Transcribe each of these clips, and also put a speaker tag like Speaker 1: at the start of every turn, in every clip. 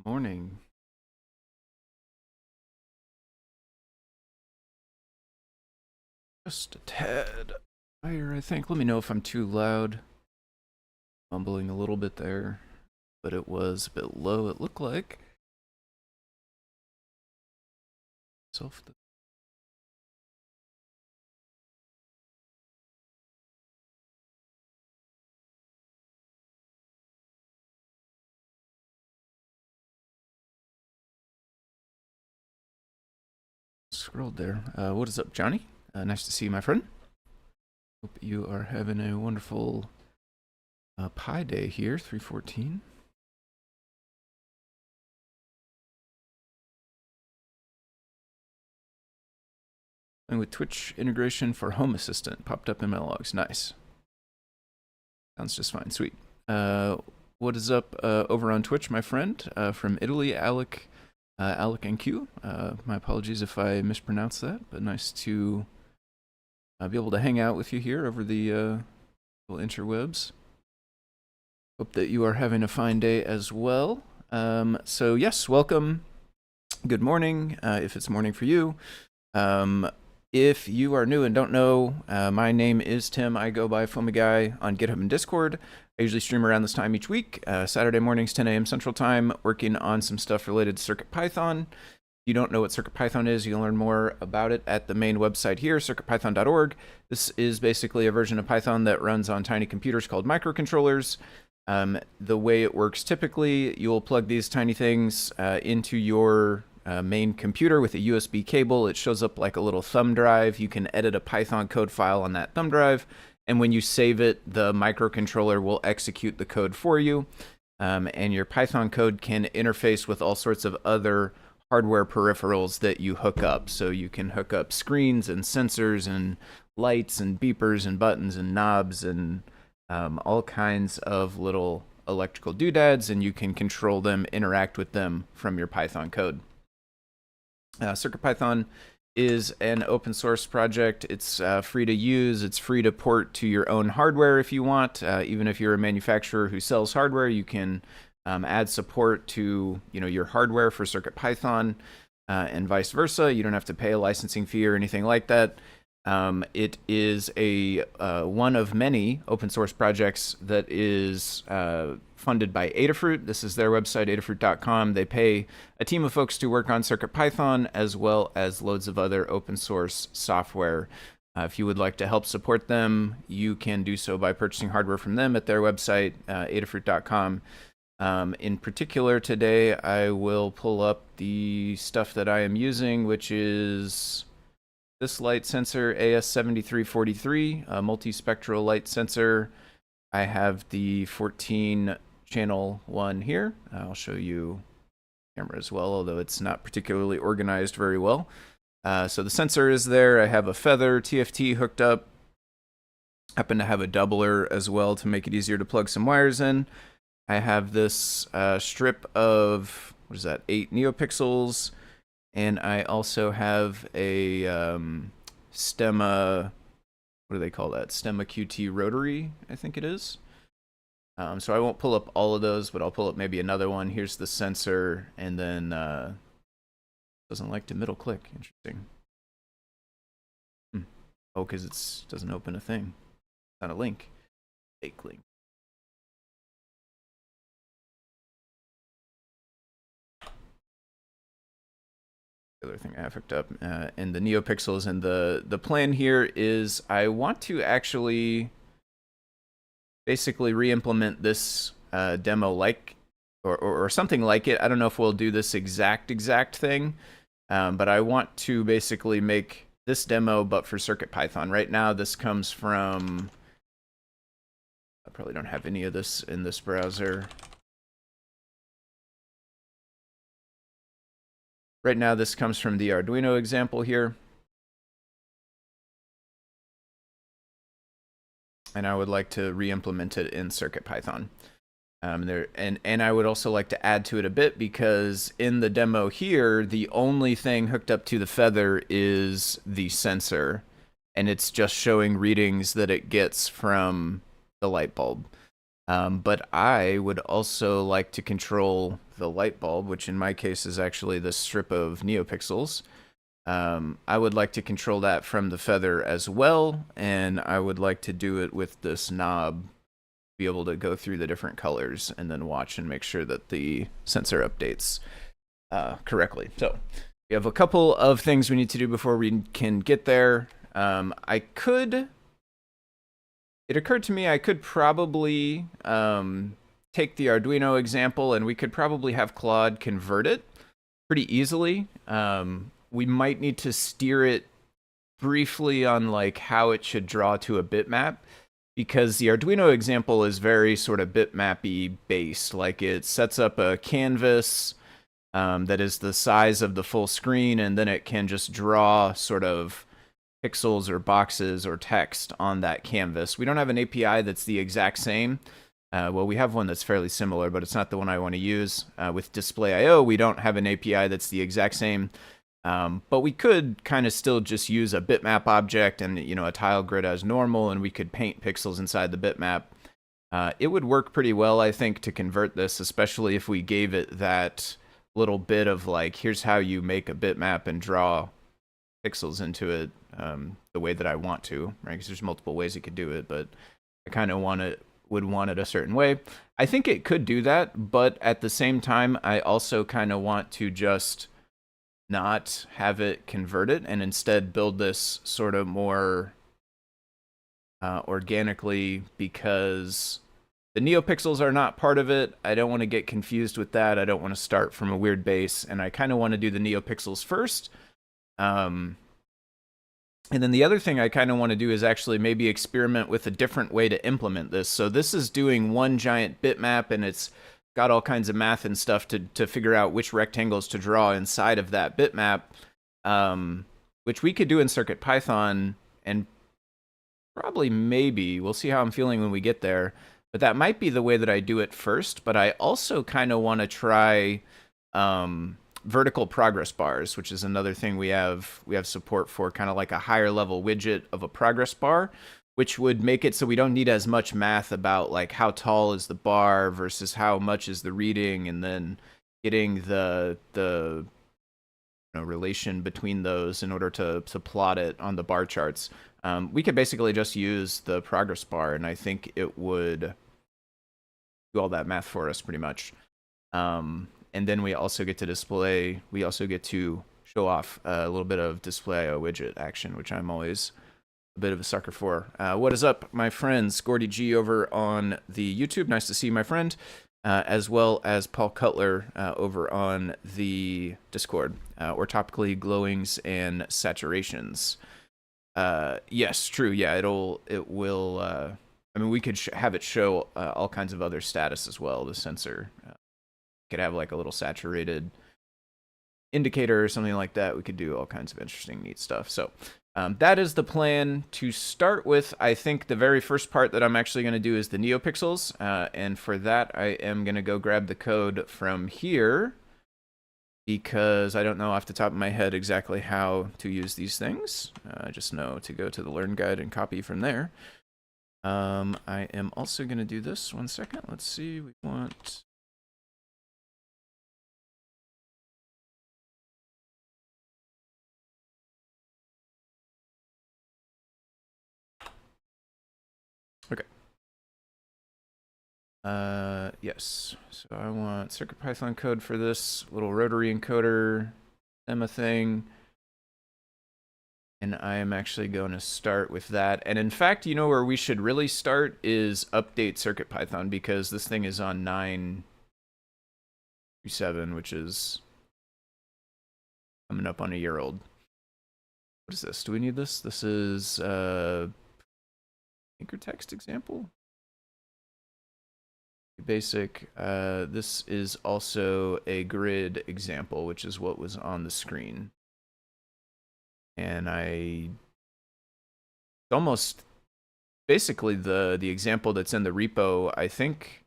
Speaker 1: Morning. Just a tad higher, I think. Let me know if I'm too loud. Mumbling a little bit there, but it was a bit low, it looked like. Scrolled there. What is up, Johnny? Nice to see you, my friend. Hope you are having a wonderful Pi Day here, 314. And with Twitch integration for Home Assistant popped up in my logs. Nice. Sounds just fine. Sweet. What is up over on Twitch, my friend? From Italy, Alec and Q. My apologies if I mispronounced that, but nice to be able to hang out with you here over the little interwebs. Hope that you are having a fine day as well. So yes, welcome. Good morning, if it's morning for you. If you are new and don't know, my name is Tim. I go by Foamy on GitHub and Discord. I usually stream around this time each week, Saturday mornings, 10 a.m. Central Time, working on some stuff related to CircuitPython. If you don't know what CircuitPython is, you can learn more about it at the main website here, circuitpython.org. This is basically a version of Python that runs on tiny computers called microcontrollers. The way it works typically, you'll plug these tiny things into your main computer with a USB cable. It shows up like a little thumb drive. You can edit a Python code file on that thumb drive, and when you save it, the microcontroller will execute the code for you. And your Python code can interface with all sorts of other hardware peripherals that you hook up. So you can hook up screens and sensors and lights and beepers and buttons and knobs and all kinds of little electrical doodads, and you can control them, interact with them from your Python code. CircuitPython is an open source project. It's free to use. It's free to port to your own hardware if you want. Even if you're a manufacturer who sells hardware, you can add support to your hardware for CircuitPython and vice versa. You don't have to pay a licensing fee or anything like that. It is a one of many open source projects that is funded by Adafruit. This is their website, adafruit.com. They pay a team of folks to work on CircuitPython as well as loads of other open source software. If you would like to help support them, you can do so by purchasing hardware from them at their website, adafruit.com. In particular, today I will pull up the stuff that I am using, which is this light sensor, AS7343, a multispectral light sensor. I have the 14 channel one here. I'll show you camera as well, although it's not particularly organized very well. So the sensor is there. I have a feather TFT hooked up. Happen to have a doubler as well to make it easier to plug some wires in. I have this strip of, 8 neopixels. And I also have a Stemma, what do they call that? Stemma QT rotary, I think it is. So I won't pull up all of those, but I'll pull up maybe another one. Here's the sensor, and then doesn't like to middle click. Interesting. Oh, because it doesn't open a thing. It's not a link. Fake link. The other thing I have hooked up and the neopixels, and the plan here is I want to actually basically re-implement this demo like or something like it. I don't know if we'll do this exact thing, but I want to basically make this demo but for CircuitPython. Right now this comes from, I probably don't have any of this in this browser. Right now, this comes from the Arduino example here. And I would like to re-implement it in CircuitPython. And I would also like to add to it a bit, because in the demo here, the only thing hooked up to the feather is the sensor. And it's just showing readings that it gets from the light bulb. But I would also like to control the light bulb, which in my case is actually the strip of neopixels. I would like to control that from the feather as well, and I would like to do it with this knob, be able to go through the different colors and then watch and make sure that the sensor updates correctly. So we have a couple of things we need to do before we can get there. It occurred to me I could probably take the Arduino example and we could probably have Claude convert it pretty easily. We might need to steer it briefly on like how it should draw to a bitmap, because the Arduino example is very sort of bitmappy based. Like it sets up a canvas that is the size of the full screen, and then it can just draw sort of pixels or boxes or text on that canvas. We don't have an API that's the exact same. Well, we have one that's fairly similar, but it's not the one I want to use. With Display.io, we don't have an API that's the exact same. But we could kind of still just use a bitmap object and, you know, a tile grid as normal, and we could paint pixels inside the bitmap. It would work pretty well, I think, to convert this, especially if we gave it that little bit of like, here's how you make a bitmap and draw pixels into it the way that I want to, right? Because there's multiple ways you could do it, but I kind of would want it a certain way. I think it could do that, but at the same time, I also kind of want to just not have it convert it and instead build this sort of more organically, because the neopixels are not part of it. I don't want to get confused with that. I don't want to start from a weird base, and I kind of want to do the neopixels first. And then the other thing I kind of want to do is actually maybe experiment with a different way to implement this. So this is doing one giant bitmap, and it's got all kinds of math and stuff to figure out which rectangles to draw inside of that bitmap, which we could do in CircuitPython, and probably maybe, we'll see how I'm feeling when we get there, but that might be the way that I do it first. But I also kind of want to try vertical progress bars, which is another thing we have support for, kind of like a higher level widget of a progress bar, which would make it so we don't need as much math about like how tall is the bar versus how much is the reading, and then getting the relation between those in order to plot it on the bar charts. We could basically just use the progress bar, and I think it would do all that math for us pretty much. And then we also get to show off a little bit of Display.io widget action, which I'm always a bit of a sucker for. What is up, my friends? Gordy G over on the YouTube. Nice to see you, my friend. As well as Paul Cutler over on the Discord. Or topically glowings and saturations. Yes, true. Yeah, it will. I mean, we could have it show all kinds of other status as well. The sensor could have like a little saturated indicator or something like that. We could do all kinds of interesting, neat stuff. So that is the plan to start with. I think the very first part that I'm actually going to do is the neopixels. And for that, I am going to go grab the code from here, because I don't know off the top of my head exactly how to use these things. I just know to go to the Learn Guide and copy from there. I am also going to do this. 1 second. Let's see. We want... Okay. Yes. So I want CircuitPython code for this little rotary encoder Emma thing. And I am actually going to start with that. And in fact, you know where we should really start is update CircuitPython, because this thing is on 9.7, which is coming up on a year old. What is this? Do we need this? This is anchor text example. Basic. This is also a grid example, which is what was on the screen. And it's almost basically the example that's in the repo. I think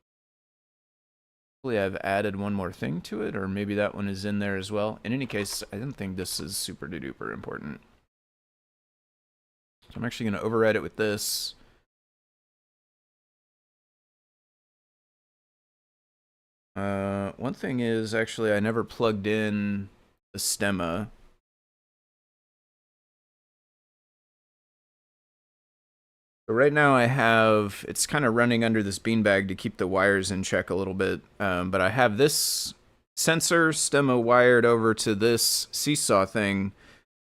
Speaker 1: I've added one more thing to it, or maybe that one is in there as well. In any case, I don't think this is super duper important. So I'm actually going to override it with this. One thing is, actually, I never plugged in the stemma. So right now I have, it's kind of running under this beanbag to keep the wires in check a little bit, but I have this sensor stemma wired over to this seesaw thing,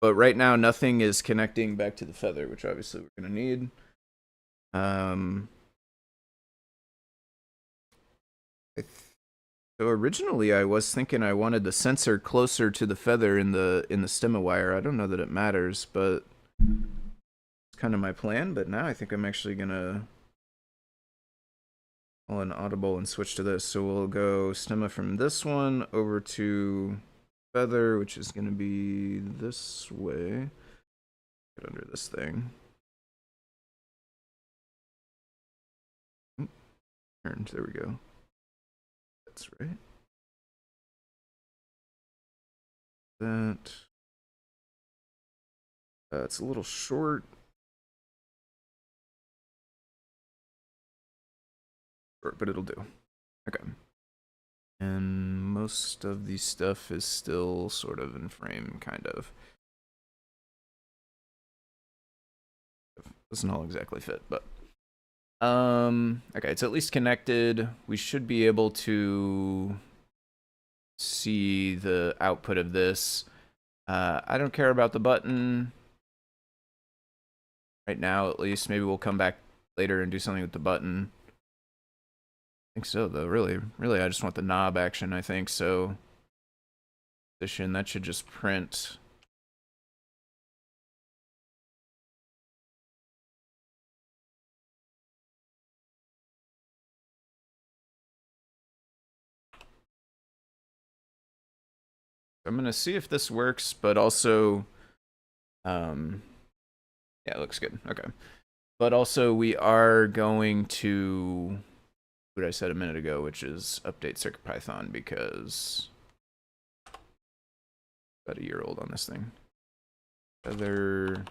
Speaker 1: but right now nothing is connecting back to the feather, which obviously we're going to need. So originally I was thinking I wanted the sensor closer to the feather in the stemma wire. I don't know that it matters, but it's kind of my plan. But now I think I'm actually gonna call an audible and switch to this. So we'll go stemma from this one over to feather, which is gonna be this way. Get under this thing. Turned. There we go. That's right. That. It's a little short. But it'll do. Okay. And most of the stuff is still sort of in frame, kind of. Doesn't all exactly fit, but okay, it's at least connected. We should be able to see the output of this. I don't care about the button right now, at least. Maybe we'll come back later and do something with the button. I think so, though. Really, I just want the knob action, I think. So position, that should just print. I'm gonna see if this works, but also, yeah, it looks good. Okay, but also we are going to what I said a minute ago, which is update CircuitPython because about a year old on this thing. Other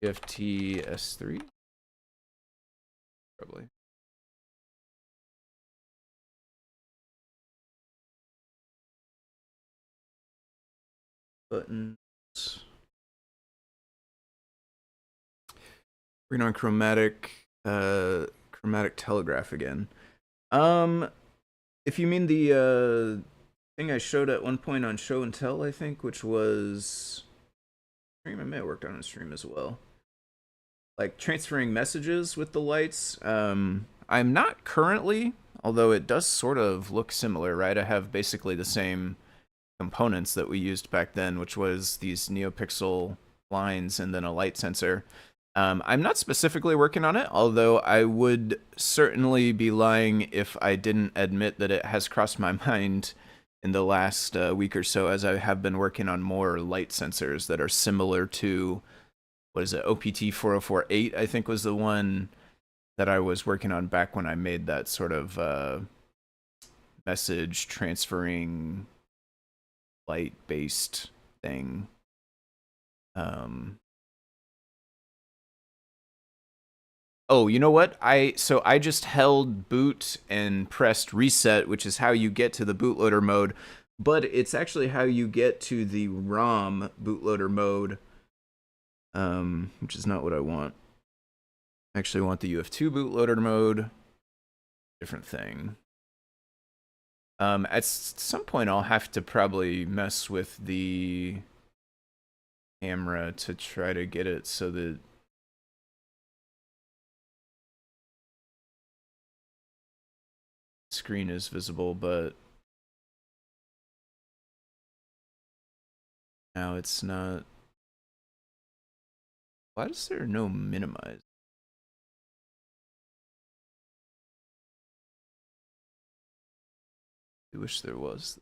Speaker 1: TFT S3, probably. Buttons. We're going on chromatic telegraph again. If you mean the thing I showed at one point on show and tell, I think, which was stream, I may have worked on a stream as well. Like transferring messages with the lights. I'm not currently, although it does sort of look similar, right? I have basically the same components that we used back then, which was these NeoPixel lines and then a light sensor. I'm not specifically working on it, although I would certainly be lying if I didn't admit that it has crossed my mind in the last week or so, as I have been working on more light sensors that are similar to, what is it, OPT 4048, I think was the one that I was working on back when I made that sort of message transferring light-based thing. Oh, you know what? So I just held boot and pressed reset, which is how you get to the bootloader mode, but it's actually how you get to the ROM bootloader mode, which is not what I want. I actually want the UF2 bootloader mode. Different thing. At some point, I'll have to probably mess with the camera to try to get it so that screen is visible, but now it's not. Why is there no minimize? I wish there was.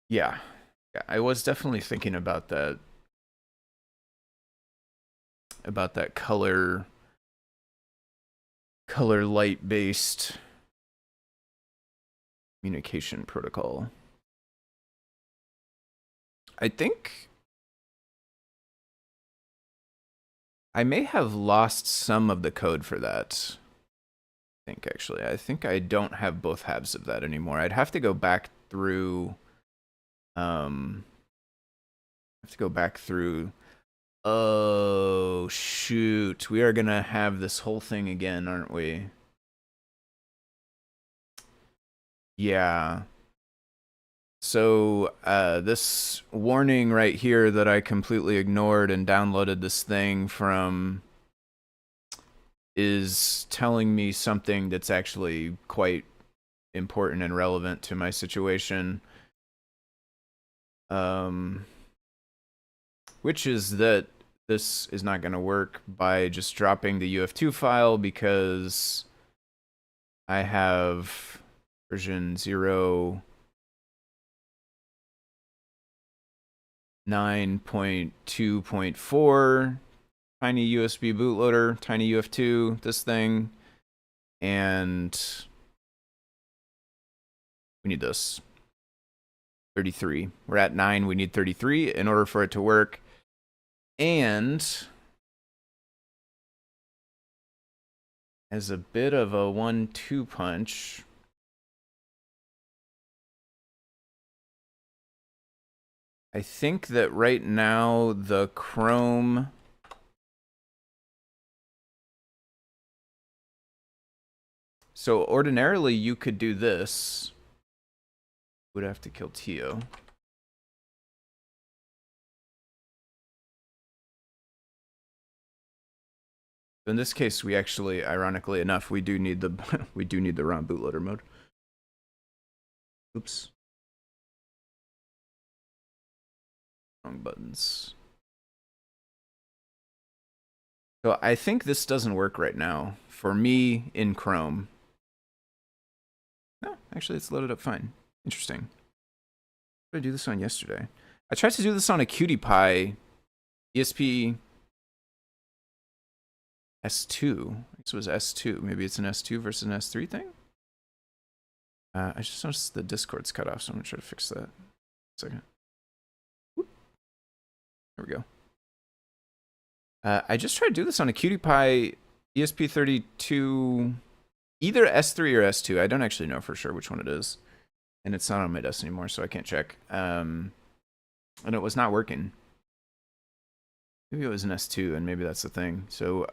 Speaker 1: Yeah, I was definitely thinking about that. About that color light based communication protocol. I think I may have lost some of the code for that. I think I don't have both halves of that anymore. I'd have to go back through. Oh shoot, we are gonna have this whole thing again, aren't we? Yeah. So this warning right here that I completely ignored and downloaded this thing from is telling me something that's actually quite important and relevant to my situation. Which is that this is not going to work by just dropping the UF2 file because I have version 0.9.2.4, tiny USB bootloader, tiny UF2, this thing, and we need this. 33. We're at 9, we need 33 in order for it to work. And as a bit of a 1-2 punch, I think that right now the Chrome so ordinarily you could do this. Would have to kill Tio. In this case, we actually, ironically enough, we do need the we do need the ROM bootloader mode. Oops. Wrong buttons. So I think this doesn't work right now for me in Chrome. No, actually, it's loaded up fine. Interesting. What did I do this on yesterday? I tried to do this on a CircuitPy ESP S2. This was S2. Maybe it's an S2 versus an S3 thing? I just noticed the Discord's cut off, so I'm going to try to fix that. Second. Whoop. There we go. I just tried to do this on a CircuitPy ESP32, either S3 or S2. I don't actually know for sure which one it is. And it's not on my desk anymore, so I can't check. And it was not working. Maybe it was an S2, and maybe that's the thing. So,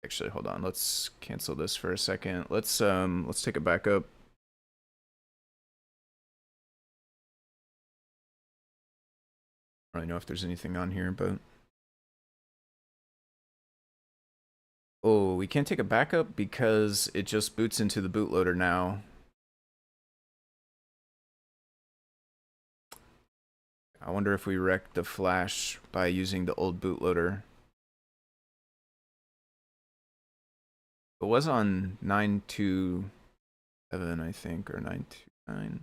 Speaker 1: actually, hold on. Let's cancel this for a second. Let's take it back up. I don't really know if there's anything on here, but oh, we can't take a backup because it just boots into the bootloader now. I wonder if we wrecked the flash by using the old bootloader. It was on 927, I think, or 929.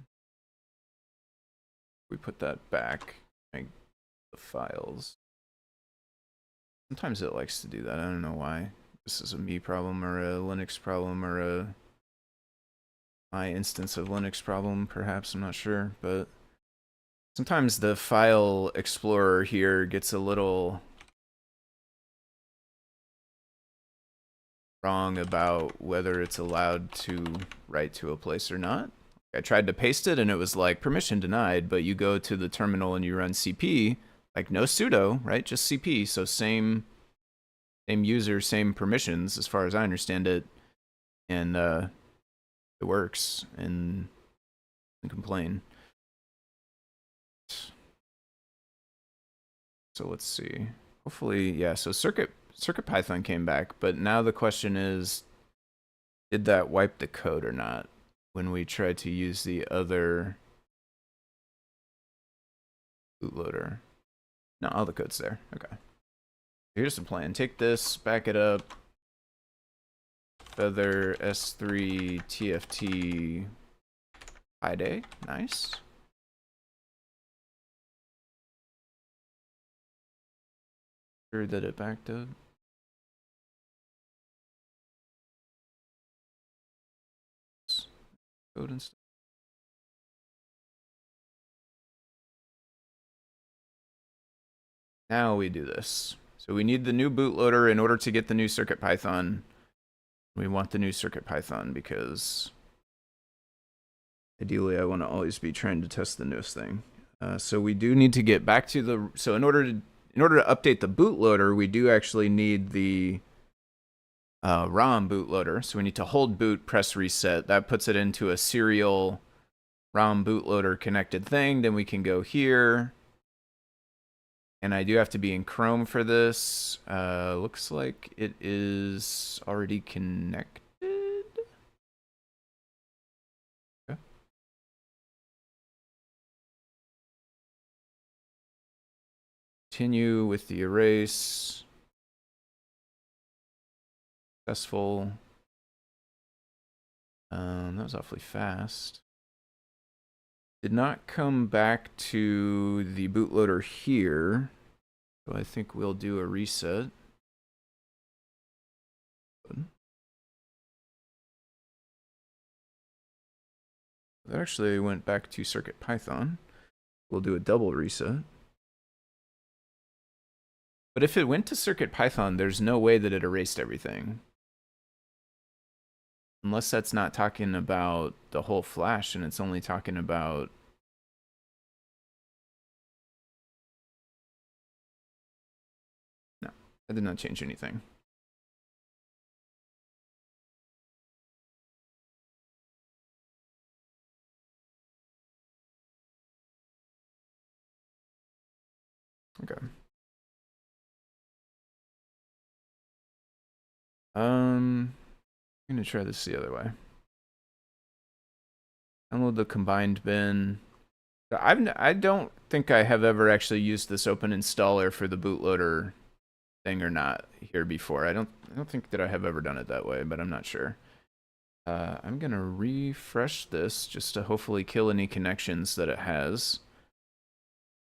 Speaker 1: We put that back. Like the files. Sometimes it likes to do that. I don't know why. This is a me problem or a Linux problem or a my instance of Linux problem, perhaps. I'm not sure, but sometimes the file explorer here gets a little wrong about whether it's allowed to write to a place or not. I tried to paste it and it was like permission denied, but you go to the terminal and you run cp, like no sudo, right? Just cp, so same user, same permissions as far as I understand it, and it works and complain. So let's see. Hopefully, yeah, so CircuitPython came back, but now the question is, did that wipe the code or not when we tried to use the other bootloader? No, all the code's there. Okay. Here's the plan. Take this, back it up. Feather S3 TFT IDE. Nice. Sure that it backed up. Code and stuff. Now we do this. So we need the new bootloader in order to get the new CircuitPython. We want the new CircuitPython because ideally I want to always be trying to test the newest thing. So we do need to get back to the... So in order to update the bootloader, we do actually need the ROM bootloader. So we need to hold boot, press reset. That puts it into a serial ROM bootloader connected thing. Then we can go here. And I do have to be in Chrome for this. Looks like it is already connected. Okay. Continue with the erase. Successful. That was awfully fast. Did not come back to the bootloader here. So I think we'll do a reset. That actually went back to CircuitPython. We'll do a double reset. But if it went to CircuitPython, there's no way that it erased everything. Unless that's not talking about the whole flash and it's only talking about... No, that did not change anything. Okay. I'm gonna try this the other way. Download the combined bin. I don't think I have ever actually used this open installer for the bootloader thing or not here before. I don't think that I have ever done it that way, but I'm not sure. I'm gonna refresh this just to hopefully kill any connections that it has.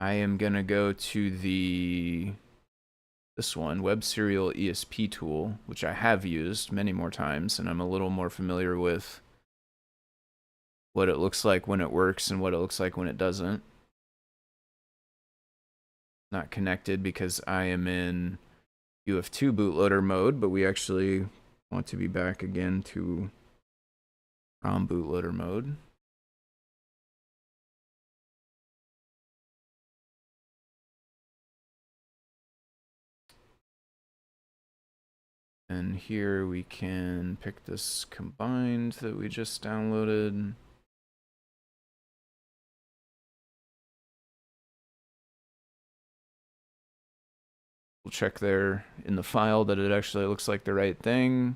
Speaker 1: I am gonna go to this one, Web Serial ESP tool, which I have used many more times, and I'm a little more familiar with what it looks like when it works and what it looks like when it doesn't. Not connected because I am in UF2 bootloader mode, but we actually want to be back again to ROM bootloader mode. And here we can pick this combined that we just downloaded. We'll check there in the file that it actually looks like the right thing.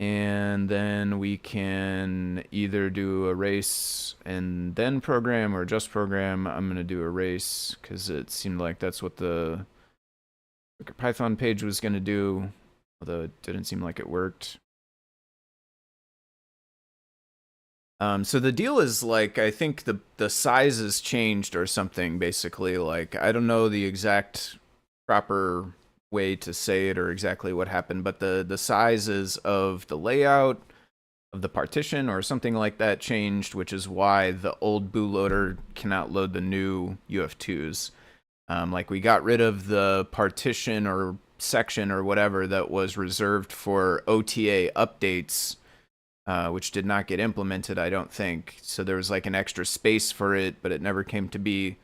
Speaker 1: And then we can either do erase and then program or just program. I'm going to do erase because it seemed like that's what the Python page was going to do, although it didn't seem like it worked. So the deal is, like, I think the size has changed or something, basically. Like, I don't know the exact proper way to say it or exactly what happened, but the sizes of the layout of the partition or something like that changed, which is why the old bootloader cannot load the new UF2s. Like, we got rid of the partition or section or whatever that was reserved for OTA updates, which did not get implemented, I don't think. So there was like an extra space for it, but it never came to be.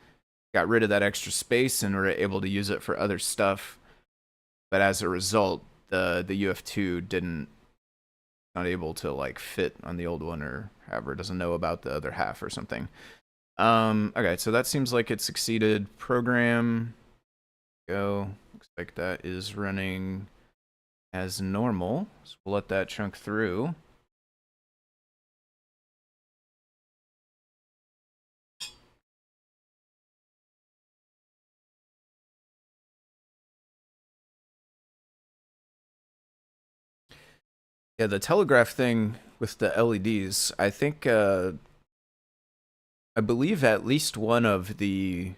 Speaker 1: Got rid of that extra space and were able to use it for other stuff. But as a result, the UF2 not able to like fit on the old one, or however, doesn't know about the other half or something. Okay, so that seems like it succeeded. Program, go. Looks like that is running as normal. So we'll let that chunk through. Yeah, the telegraph thing with the LEDs, I think, I believe at least one of the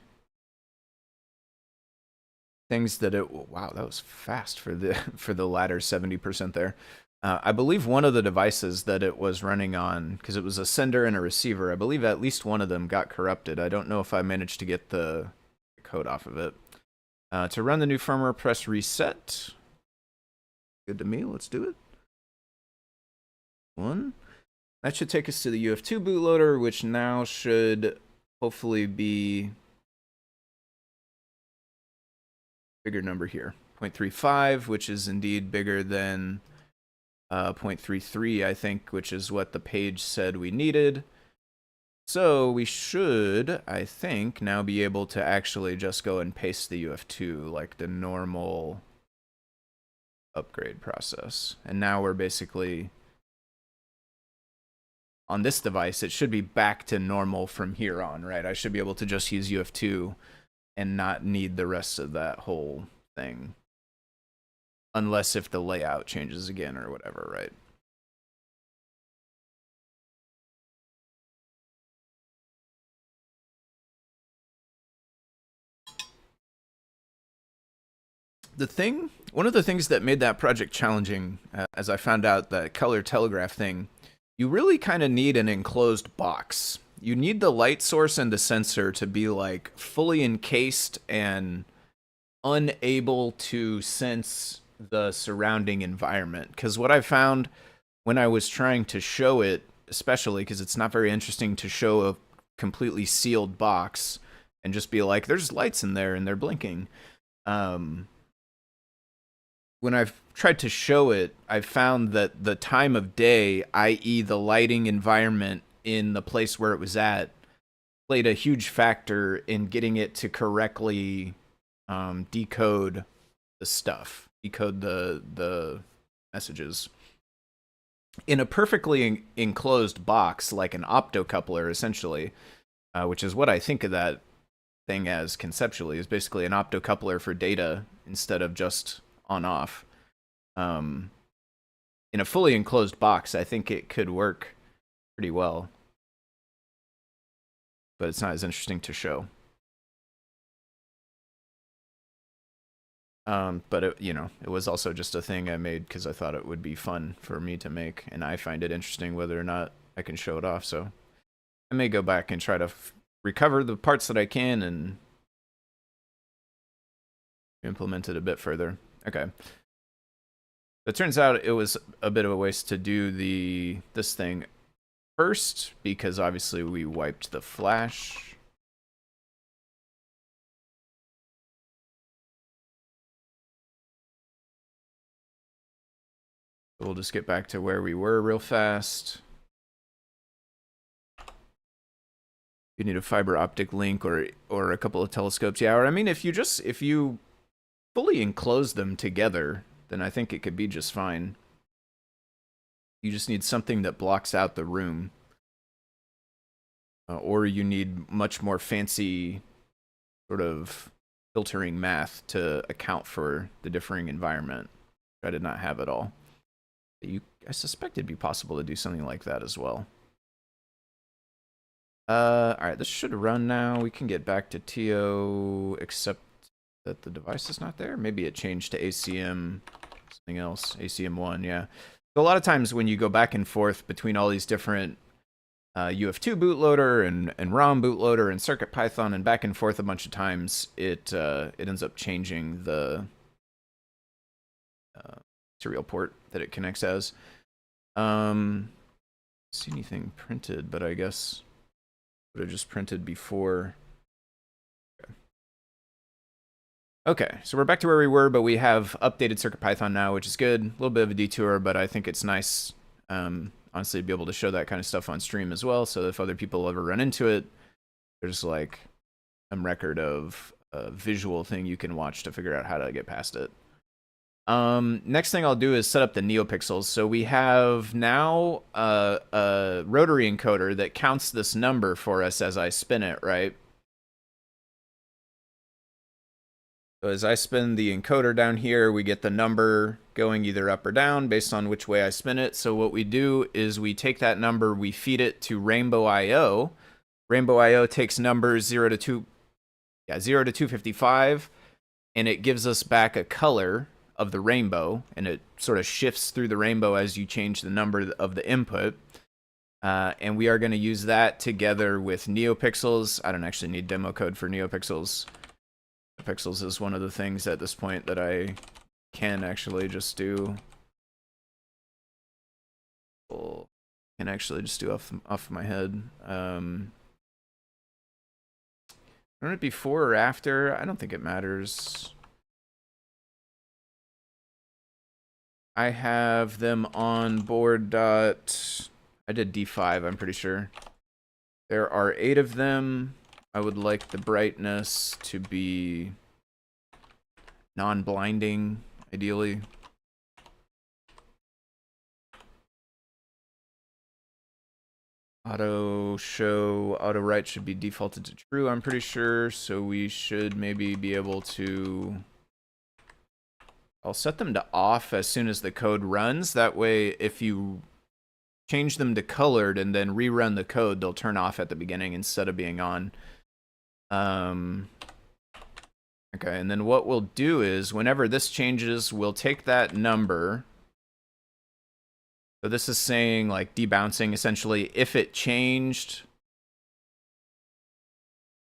Speaker 1: things that it... Wow, that was fast for the latter 70% there. I believe one of the devices that it was running on, because it was a sender and a receiver, I believe at least one of them got corrupted. I don't know if I managed to get the code off of it. To run the new firmware, press reset. Good to me. Let's do it. One. That should take us to the UF2 bootloader, which now should hopefully be bigger number here. 0.35, which is indeed bigger than 0.33, I think, which is what the page said we needed. So we should, I think, now be able to actually just go and paste the UF2 like the normal upgrade process. And now we're basically on this device, it should be back to normal from here on, right? I should be able to just use UF2 and not need the rest of that whole thing. Unless if the layout changes again or whatever, right? One of the things that made that project challenging, as I found out that color telegraph thing, you really kind of need an enclosed box. You need the light source and the sensor to be like fully encased and unable to sense the surrounding environment. Because what I found when I was trying to show it, especially because it's not very interesting to show a completely sealed box and just be like, there's lights in there and they're blinking. When I've tried to show it, I've found that the time of day, i.e. the lighting environment in the place where it was at, played a huge factor in getting it to correctly decode the stuff, decode the messages. In a perfectly enclosed box, like an optocoupler, essentially, which is what I think of that thing as conceptually, is basically an optocoupler for data instead of just on-off. In a fully enclosed box, I think it could work pretty well. But it's not as interesting to show. But it, you know, it was also just a thing I made because I thought it would be fun for me to make, and I find it interesting whether or not I can show it off. So I may go back and try to recover the parts that I can and implement it a bit further. Okay. It turns out it was a bit of a waste to do this thing first because obviously we wiped the flash. We'll just get back to where we were real fast. You need a fiber optic link or a couple of telescopes. Yeah, or I mean, if you fully enclose them together, then I think it could be just fine. You just need something that blocks out the room. Or you need much more fancy sort of filtering math to account for the differing environment. I did not have it all. I suspect it'd be possible to do something like that as well. Alright, this should run now. We can get back to TO, except that the device is not there. Maybe it changed to ACM, something else. ACM1, yeah. So a lot of times when you go back and forth between all these different UF2 bootloader and ROM bootloader and CircuitPython and back and forth a bunch of times, it ends up changing the serial port that it connects as. See anything printed, but I guess would have just printed before. Okay, so we're back to where we were, but we have updated CircuitPython now, which is good. A little bit of a detour, but I think it's nice, honestly, to be able to show that kind of stuff on stream as well, so if other people ever run into it, there's like some record of a visual thing you can watch to figure out how to get past it. Next thing I'll do is set up the NeoPixels. So we have now a rotary encoder that counts this number for us as I spin it, right? So as I spin the encoder down here, we get the number going either up or down based on which way I spin it. So what we do is we take that number, we feed it to Rainbow IO. Rainbow IO takes numbers 0 to 255, and it gives us back a color of the rainbow, and it sort of shifts through the rainbow as you change the number of the input. And we are going to use that together with NeoPixels. I don't actually need demo code for NeoPixels. Pixels is one of the things at this point that I can actually just do. Can actually just do off my head. Run it before or after? I don't think it matters. I have them on board dot. I did D5, I'm pretty sure. There are 8 of them. I would like the brightness to be non-blinding, ideally. Auto show, auto write should be defaulted to true, I'm pretty sure. So we should maybe be able to... I'll set them to off as soon as the code runs. That way, if you change them to colored and then rerun the code, they'll turn off at the beginning instead of being on. Okay, and then what we'll do is whenever this changes, we'll take that number. So this is saying like debouncing essentially. If it changed,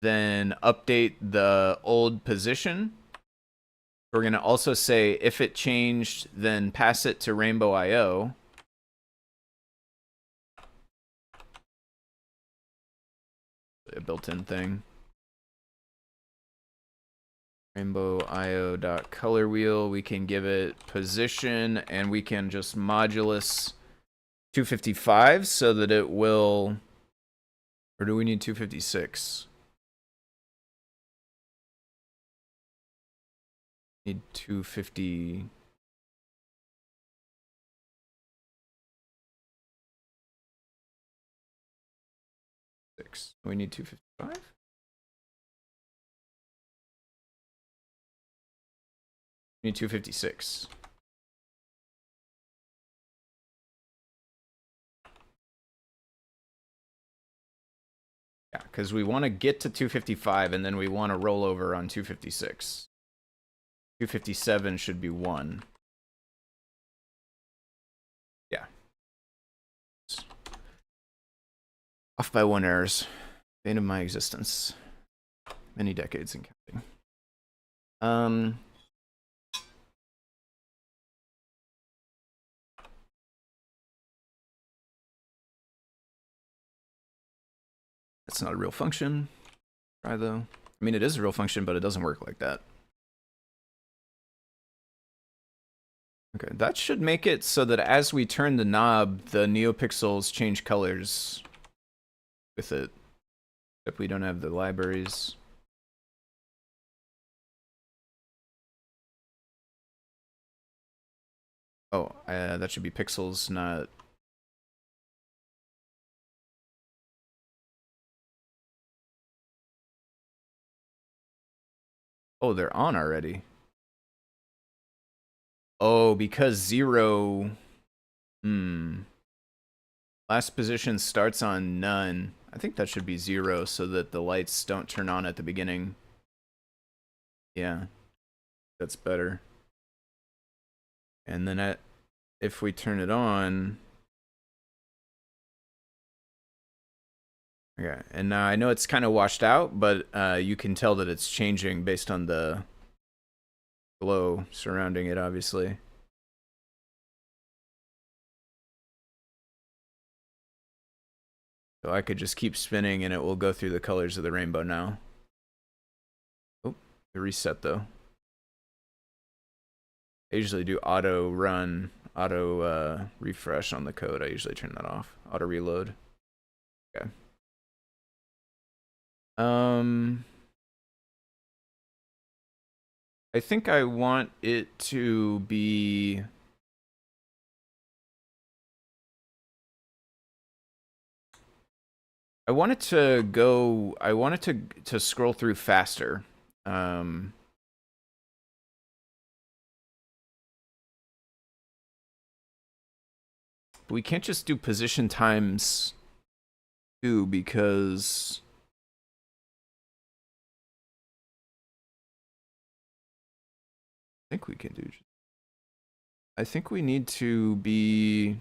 Speaker 1: then update the old position. We're going to also say if it changed, then pass it to Rainbow IO. A built-in thing. Rainbow IO.color wheel. We can give it position, and we can just modulus 255 so that it will. Or do we need 256? Need 250. We need 255. We need 256. Yeah, because we want to get to 255 and then we want to roll over on 256. 257 should be 1. Yeah. Off by 1 errors. Bane of my existence. Many decades and counting. That's not a real function. Try though. I mean, it is a real function, but it doesn't work like that. Okay, that should make it so that as we turn the knob, the NeoPixels change colors with it. Except we don't have the libraries. Oh, that should be pixels, not... Oh, they're on already. Oh, because 0... Last position starts on none. I think that should be 0 so that the lights don't turn on at the beginning. Yeah, that's better. And then if we turn it on... Okay, and now I know it's kind of washed out, but you can tell that it's changing based on the glow surrounding it, obviously. So I could just keep spinning and it will go through the colors of the rainbow now. Oh, the reset though. I usually do auto run, auto refresh on the code. I usually turn that off. Auto reload. Okay. I think I want it to be... I want it to go... I want it to scroll through faster. We can't just do position times 2 because... I think we can do I think we need to be...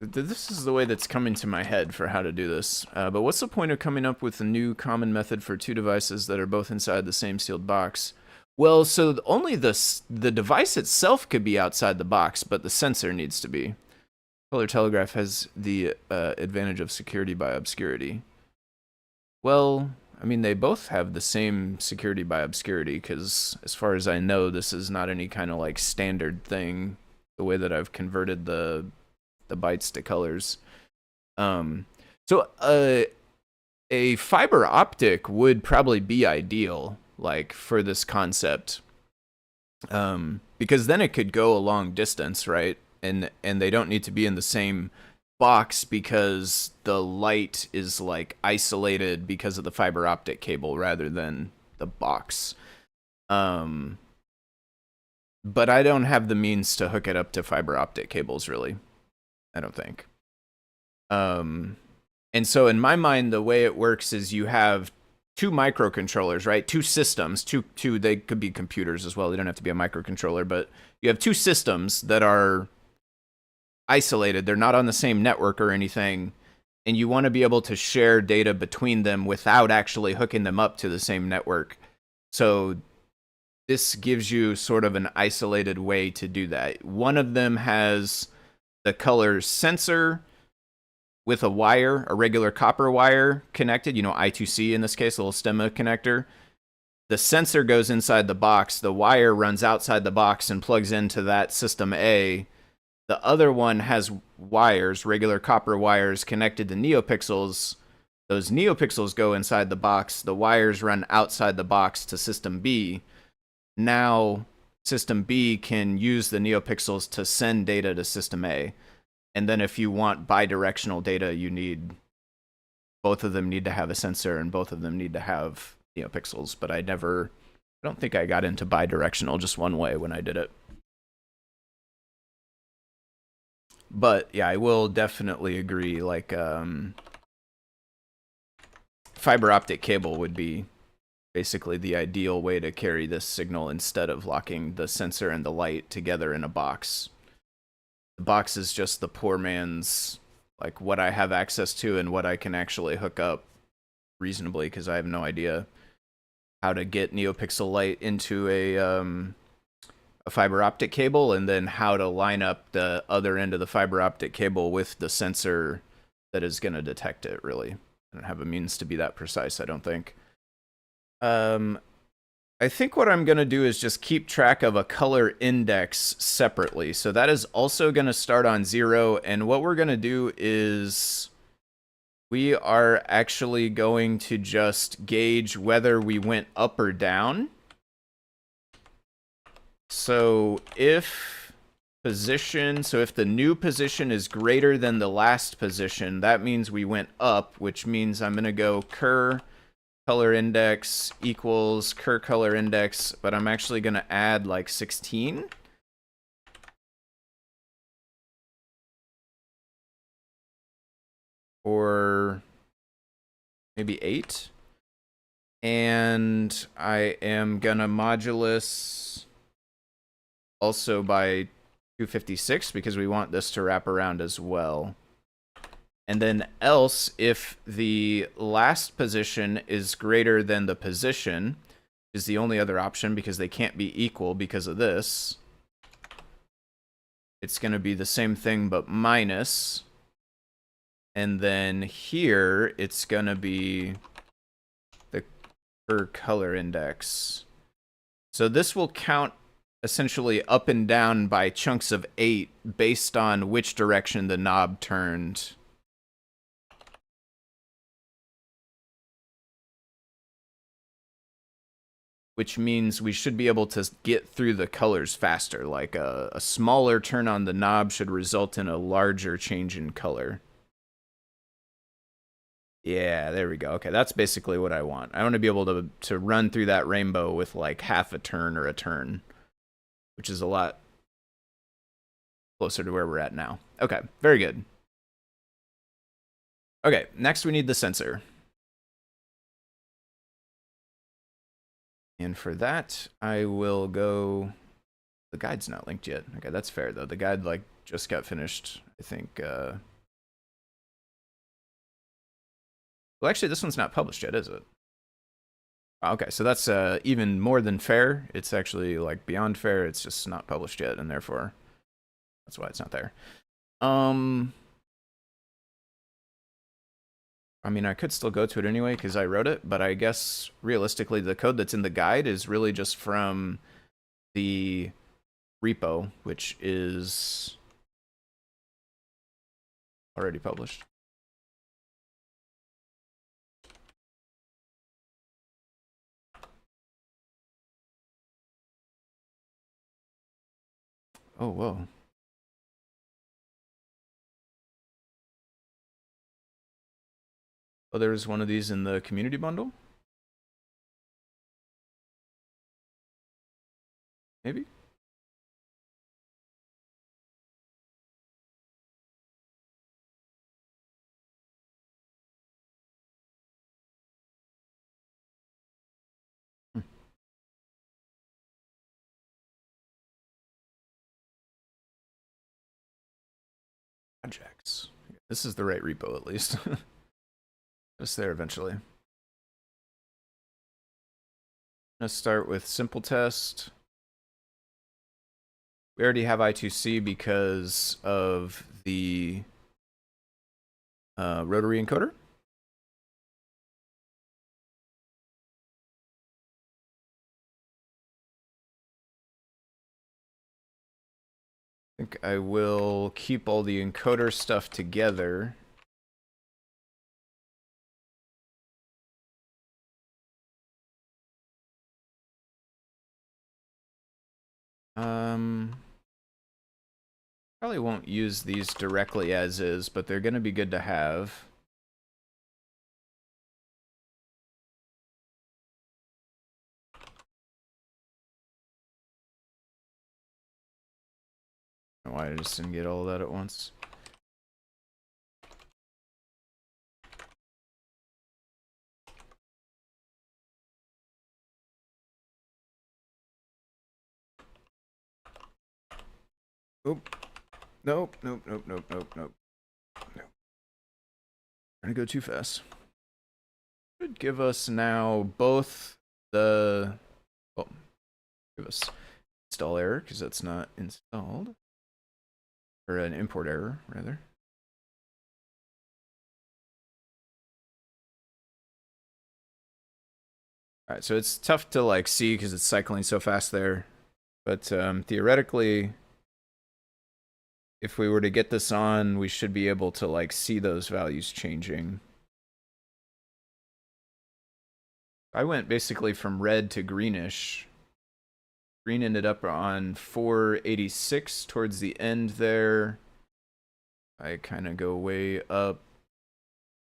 Speaker 1: This is the way that's coming to my head for how to do this. But what's the point of coming up with a new common method for two devices that are both inside the same sealed box? Well, so only the device itself could be outside the box, but the sensor needs to be. Color telegraph has the advantage of security by obscurity. Well, I mean, they both have the same security by obscurity, because as far as I know, this is not any kind of like standard thing, the way that I've converted the bytes to colors. So a fiber optic would probably be ideal, like, for this concept, because then it could go a long distance, right? And they don't need to be in the same box because the light is like isolated because of the fiber optic cable rather than the box. But I don't have the means to hook it up to fiber optic cables, really. I don't think. And so in my mind, the way it works is you have two microcontrollers, right? Two systems, two, they could be computers as well. They don't have to be a microcontroller, but you have two systems that are isolated. They're not on the same network or anything. And you want to be able to share data between them without actually hooking them up to the same network. So this gives you sort of an isolated way to do that. One of them has the color sensor with a wire, a regular copper wire connected, you know, I2C in this case, a little stemma connector. The sensor goes inside the box. The wire runs outside the box and plugs into that system A. The other one has wires, regular copper wires connected to neopixels. Those neopixels go inside the box. The wires run outside the box to system B. Now, system B can use the neopixels to send data to system A. And then if you want bidirectional data, you need, both of them need to have a sensor and both of them need to have neopixels. But I don't think I got into bidirectional just one way when I did it. But yeah, I will definitely agree, like, fiber optic cable would be basically the ideal way to carry this signal instead of locking the sensor and the light together in a box. The box is just the poor man's, like, what I have access to and what I can actually hook up reasonably, because I have no idea how to get NeoPixel light into a fiber optic cable, and then how to line up the other end of the fiber optic cable with the sensor that is going to detect it, really. I don't have a means to be that precise, I don't think. I think what I'm going to do is just keep track of a color index separately. So that is also going to start on 0. And what we're going to do is we are actually going to just gauge whether we went up or down. So if the new position is greater than the last position, that means we went up, which means I'm going to go cur color index equals cur color index, but I'm actually going to add like 16. Or maybe 8. And I am going to modulus also by 256 because we want this to wrap around as well. And then else, if the last position is greater than the position, is the only other option because they can't be equal because of this, it's going to be the same thing but minus. And then here, it's going to be the per color index. So this will count essentially up and down by chunks of 8 based on which direction the knob turned. Which means we should be able to get through the colors faster. Like a smaller turn on the knob should result in a larger change in color. Yeah, there we go. Okay, that's basically what I want. I want to be able to run through that rainbow with like half a turn or a turn, which is a lot closer to where we're at now. Okay, very good. Okay, next we need the sensor. And for that, I will go... The guide's not linked yet. Okay, that's fair, though. The guide, like, just got finished, I think. Well, actually, this one's not published yet, is it? Okay, so that's even more than fair. It's actually, like, beyond fair. It's just not published yet, and therefore, that's why it's not there. I mean, I could still go to it anyway because I wrote it, but I guess realistically the code that's in the guide is really just from the repo, which is already published. Oh, whoa. Oh, there's one of these in the community bundle? Maybe? Hmm. Projects. This is the right repo, at least. Just there eventually. Let's start with simple test. We already have I2C because of the rotary encoder. I think I will keep all the encoder stuff together. Probably won't use these directly as is, but they're going to be good to have. I don't know why I just didn't get all of that at once. Oop. Nope, nope, nope, nope, nope, nope. Nope. Trying to go too fast. Should give us now both the... Well, give us install error, because that's not installed. Or an import error, rather. Alright, so it's tough to like see because it's cycling so fast there. But theoretically, if we were to get this on, we should be able to like see those values changing. I went basically from red to greenish. Green ended up on 486 towards the end there. I kind of go way up.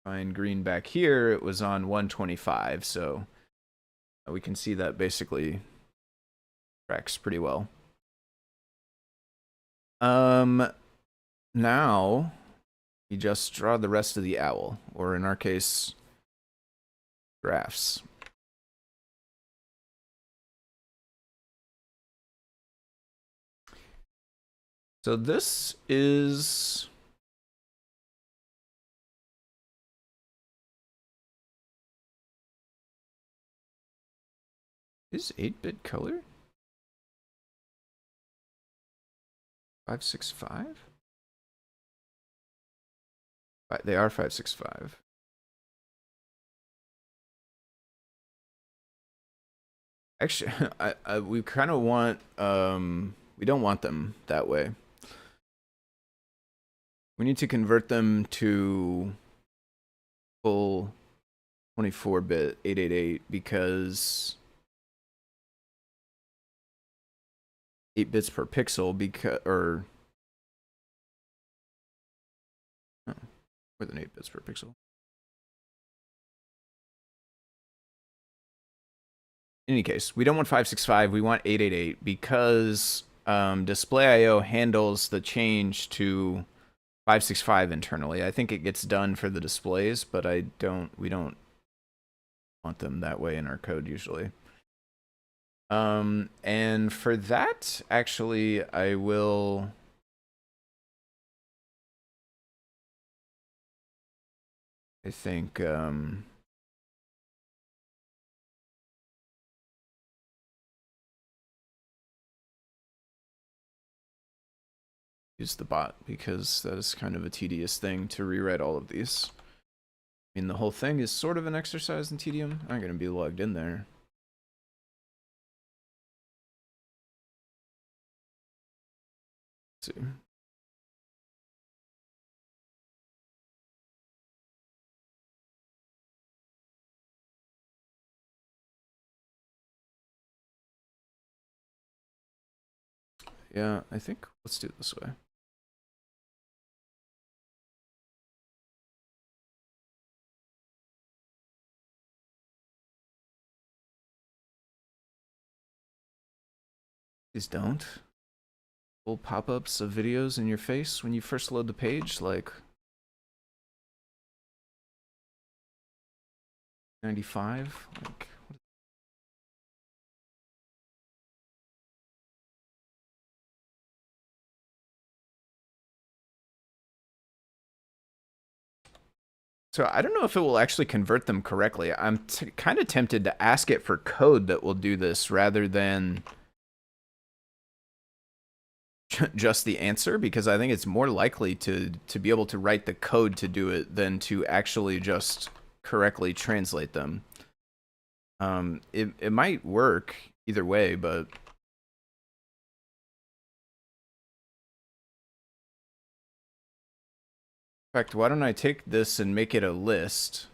Speaker 1: Find green back here. It was on 125, so we can see that basically tracks pretty well. Now we just draw the rest of the owl, or in our case, graphs. So this is... Is 8-bit color? 565? They are 565. Actually, we kind of want, we don't want them that way. We need to convert them to full 24-bit 888 because 8 bits per pixel because, or oh, more than 8 bits per pixel. In any case, we don't want 565, we want 888 because display IO handles the change to 565 internally. I think it gets done for the displays, but we don't want them that way in our code usually. And for that, actually, I think, use the bot, because that is kind of a tedious thing to rewrite all of these. I mean, the whole thing is sort of an exercise in tedium. I'm going to be logged in there. Let's see. Yeah, I think let's do it this way. Please don't. Full pop-ups of videos in your face when you first load the page, like 95. Like, so I don't know if it will actually convert them correctly. I'm kind of tempted to ask it for code that will do this rather than just the answer, because I think it's more likely to be able to write the code to do it than to actually just correctly translate them. It might work either way, but in fact, why don't I take this and make it a list?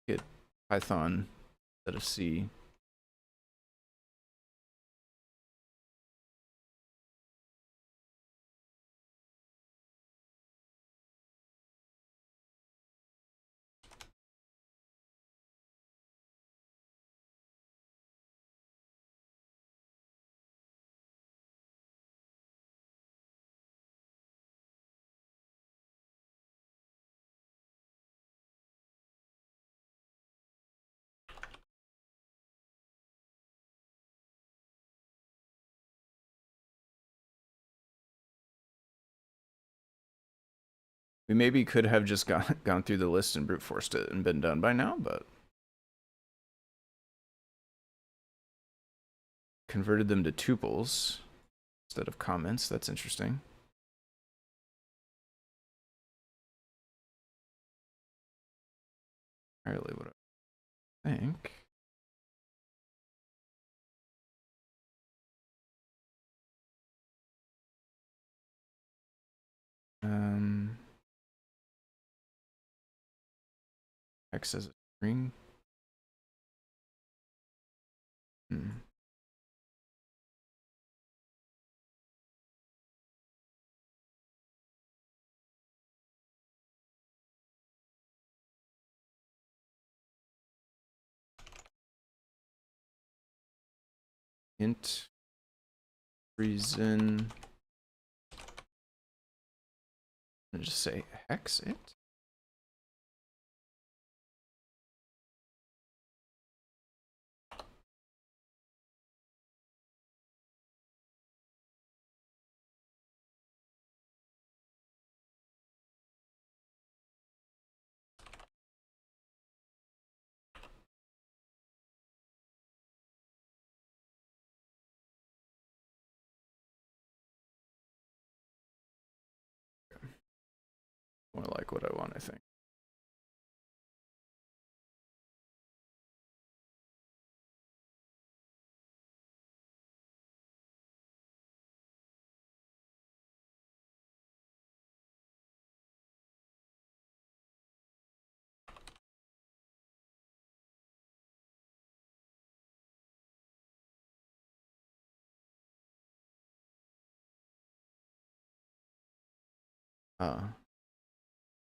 Speaker 1: Get Python instead of C. We maybe could have just gone through the list and brute forced it and been done by now, but converted them to tuples instead of comments. That's interesting. Apparently what I think. X as a string. Int reason. I'm gonna just say hex it. More like what I want, I think.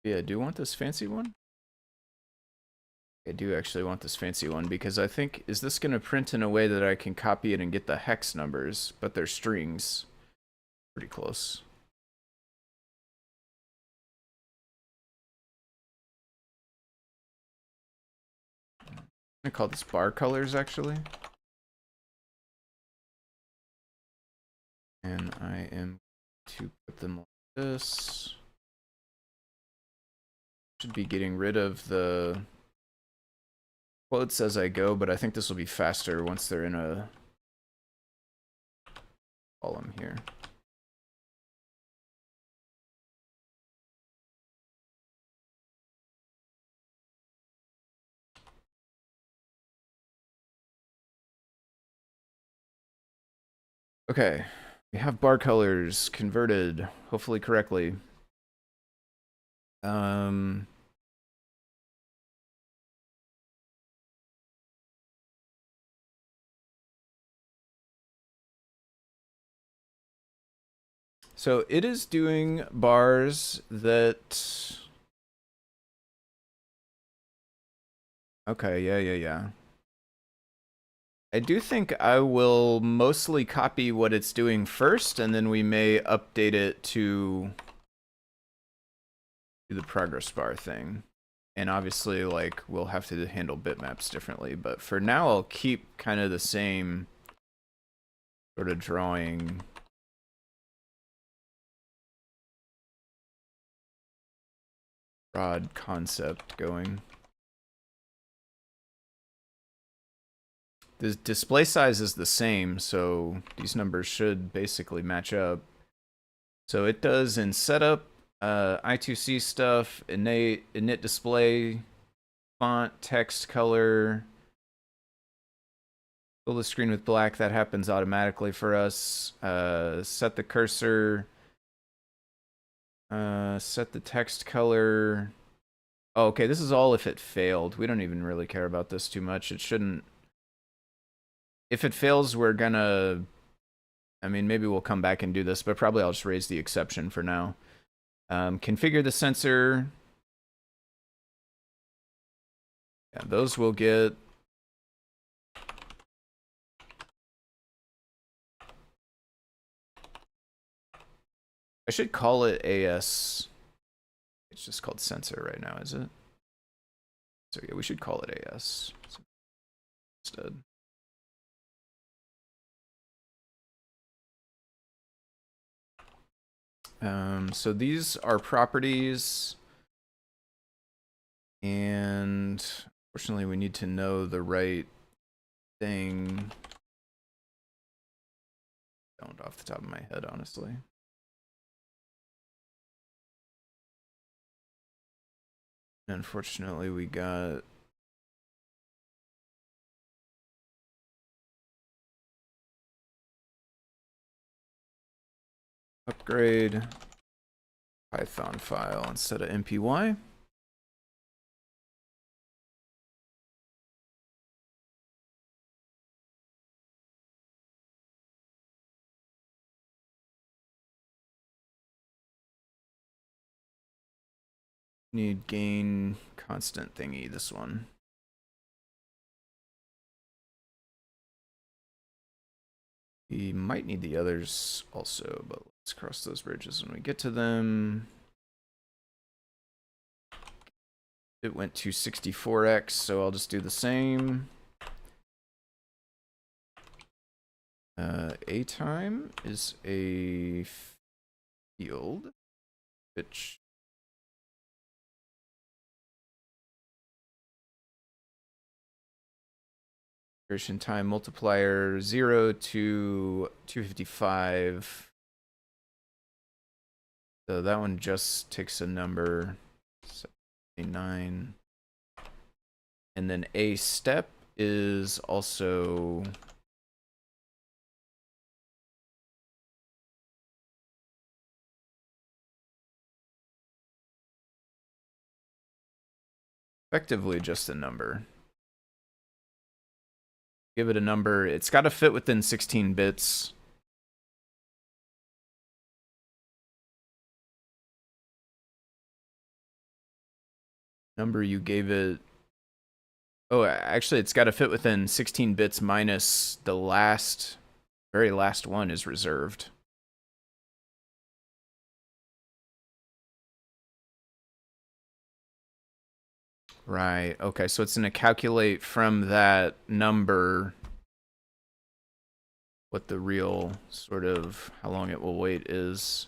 Speaker 1: Yeah, I do want this fancy one. I do actually want this fancy one because I think, is this going to print in a way that I can copy it and get the hex numbers, but they're strings. Pretty close. I'm going to call this bar colors actually. And I am to put them like this. Should be getting rid of the quotes as I go, but I think this will be faster once they're in a column here. Okay, we have bar colors converted, hopefully correctly. So it is doing bars that... Okay, yeah. I do think I will mostly copy what it's doing first, and then we may update it to the progress bar thing. And obviously, like, we'll have to handle bitmaps differently, but for now I'll keep kind of the same sort of drawing. Broad concept going. The display size is the same, so these numbers should basically match up. So it does in setup, I2C stuff, init display, font, text, color. Fill the screen with black, that happens automatically for us. Set the cursor. Set the text color. Oh, okay, this is all if it failed. We don't even really care about this too much. It shouldn't. If it fails, we're gonna... I mean, maybe we'll come back and do this, but probably I'll just raise the exception for now. Configure the sensor. Yeah, those will get... I should call it AS. It's just called sensor right now, is it? So yeah, we should call it AS instead. So these are properties, and fortunately we need to know the right thing. Don't off the top of my head, honestly. Unfortunately, we got... upgrade Python file instead of MPY. Need gain constant thingy, this one. We might need the others also, but let's cross those bridges when we get to them. It went to 64x, so I'll just do the same. A time is a field, which duration time multiplier 0 to 255. So that one just takes a number, 79. And then a step is also effectively just a number. Give it a number. It's got to fit within 16 bits. Number you gave it Oh, actually, it's got to fit within 16 bits minus the very last one is reserved. Right. Okay, so it's going to calculate from that number what the real sort of how long it will wait is.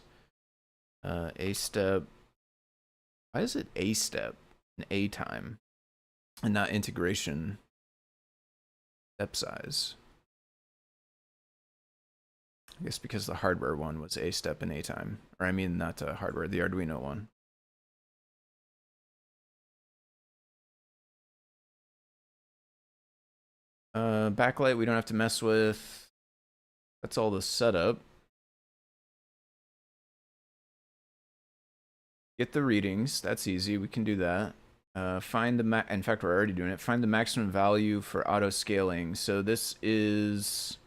Speaker 1: A step. Why is it a step and a time and not integration step size? I guess because the hardware one was a step and a time. Or I mean, not hardware, the Arduino one. Backlight we don't have to mess with. That's all the setup. Get the readings. That's easy. We can do that. Find the in fact, we're already doing it. Find the maximum value for auto scaling. So this is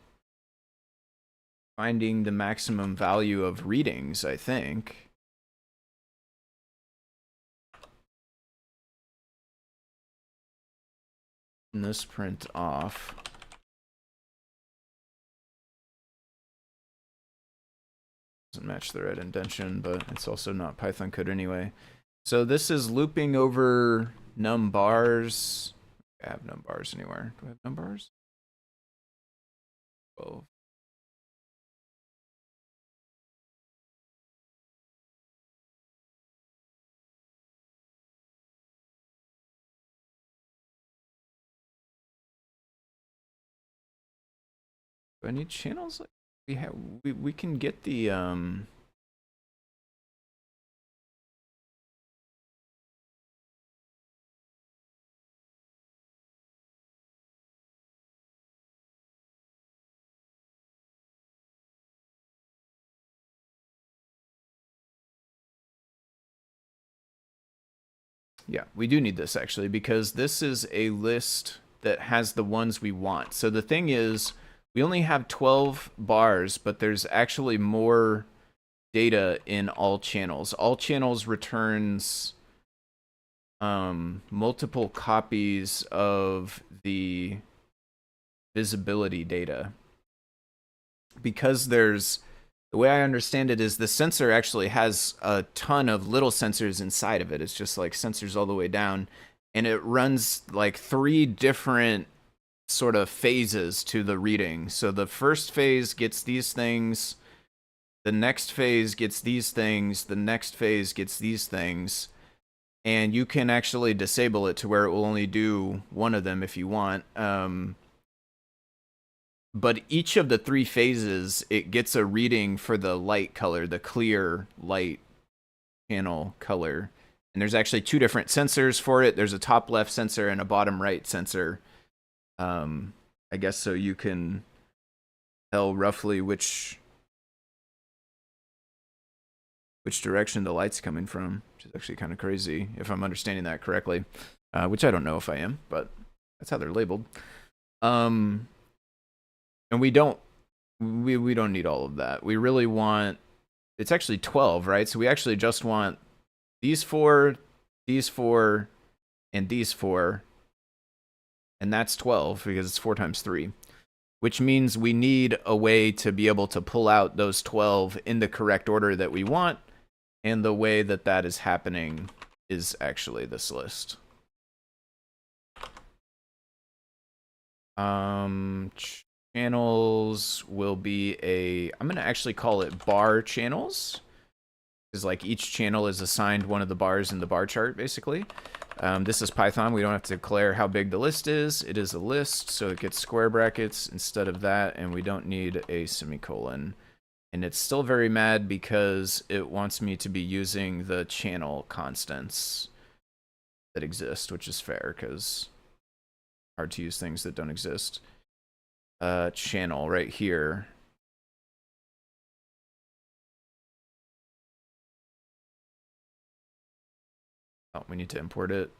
Speaker 1: finding the maximum value of readings, I think. And this print off. Doesn't match the red indentation, but it's also not Python code anyway. So this is looping over num bars. I have num bars anywhere. Do I have num bars? 12. Do I need channels? We can get the yeah, we do need this actually because this is a list that has the ones we want. So the thing is, we only have 12 bars, but there's actually more data in all channels. All channels returns multiple copies of the visibility data. Because there's the way I understand it is the sensor actually has a ton of little sensors inside of it. It's just like sensors all the way down. And it runs like 3 different sort of phases to the reading. So the first phase gets these things. The next phase gets these things. The next phase gets these things. And you can actually disable it to where it will only do one of them if you want. But each of the 3 phases, it gets a reading for the light color, the clear light channel color. And there's actually 2 different sensors for it. There's a top left sensor and a bottom right sensor. I guess so you can tell roughly which direction the light's coming from, which is actually kind of crazy if I'm understanding that correctly. Which I don't know if I am, but that's how they're labeled. And we don't need all of that. We really want, it's actually 12, right? So we actually just want these 4, and these 4. And that's 12 because it's 4 times 3. Which means we need a way to be able to pull out those 12 in the correct order that we want. And the way that that is happening is actually this list. Channels will be I'm going to actually call it bar channels. Because like each channel is assigned one of the bars in the bar chart, basically. This is Python. We don't have to declare how big the list is. It is a list, so it gets square brackets instead of that, and we don't need a semicolon. And it's still very mad because it wants me to be using the channel constants that exist, which is fair because hard to use things that don't exist. Channel right here. Oh, we need to import it.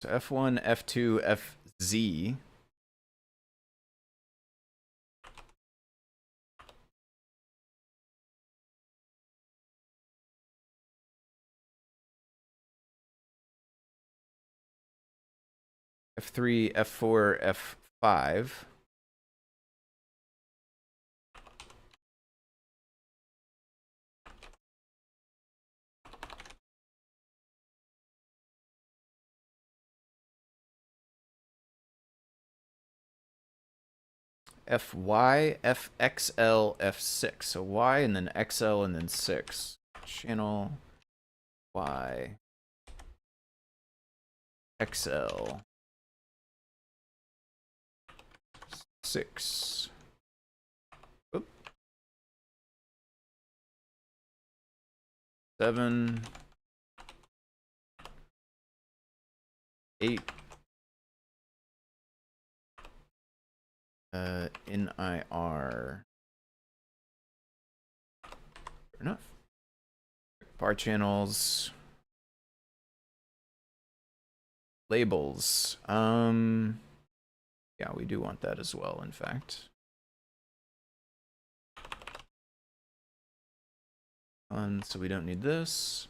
Speaker 1: So F1, F2, FZ. F3, F4, F5. FY, FXL, F6. So Y and then XL and then 6. Channel Y, XL, 6. Oop. 7, 8. NIR. Fair enough. Bar channels. Labels. Yeah, we do want that as well, in fact. So we don't need this.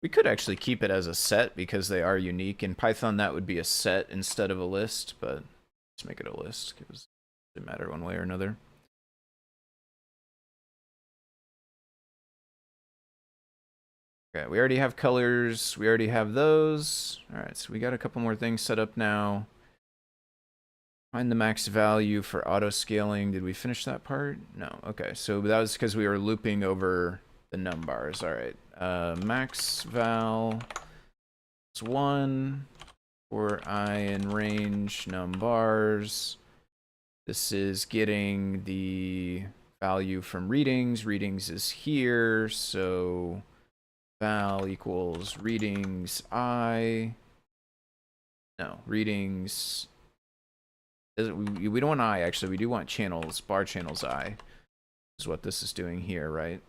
Speaker 1: We could actually keep it as a set because they are unique. In Python, that would be a set instead of a list, but let's make it a list because it doesn't matter one way or another. Okay, we already have colors. We already have those. All right, so we got a couple more things set up now. Find the max value for auto scaling. Did we finish that part? No. Okay, so that was because we were looping over the num bars. All right, max val is 1 for I in range num bars. This is getting the value from readings. Readings is here, so val equals readings I. No, readings. We don't want I, actually. We do want channels, bar channels I, is what this is doing here, right?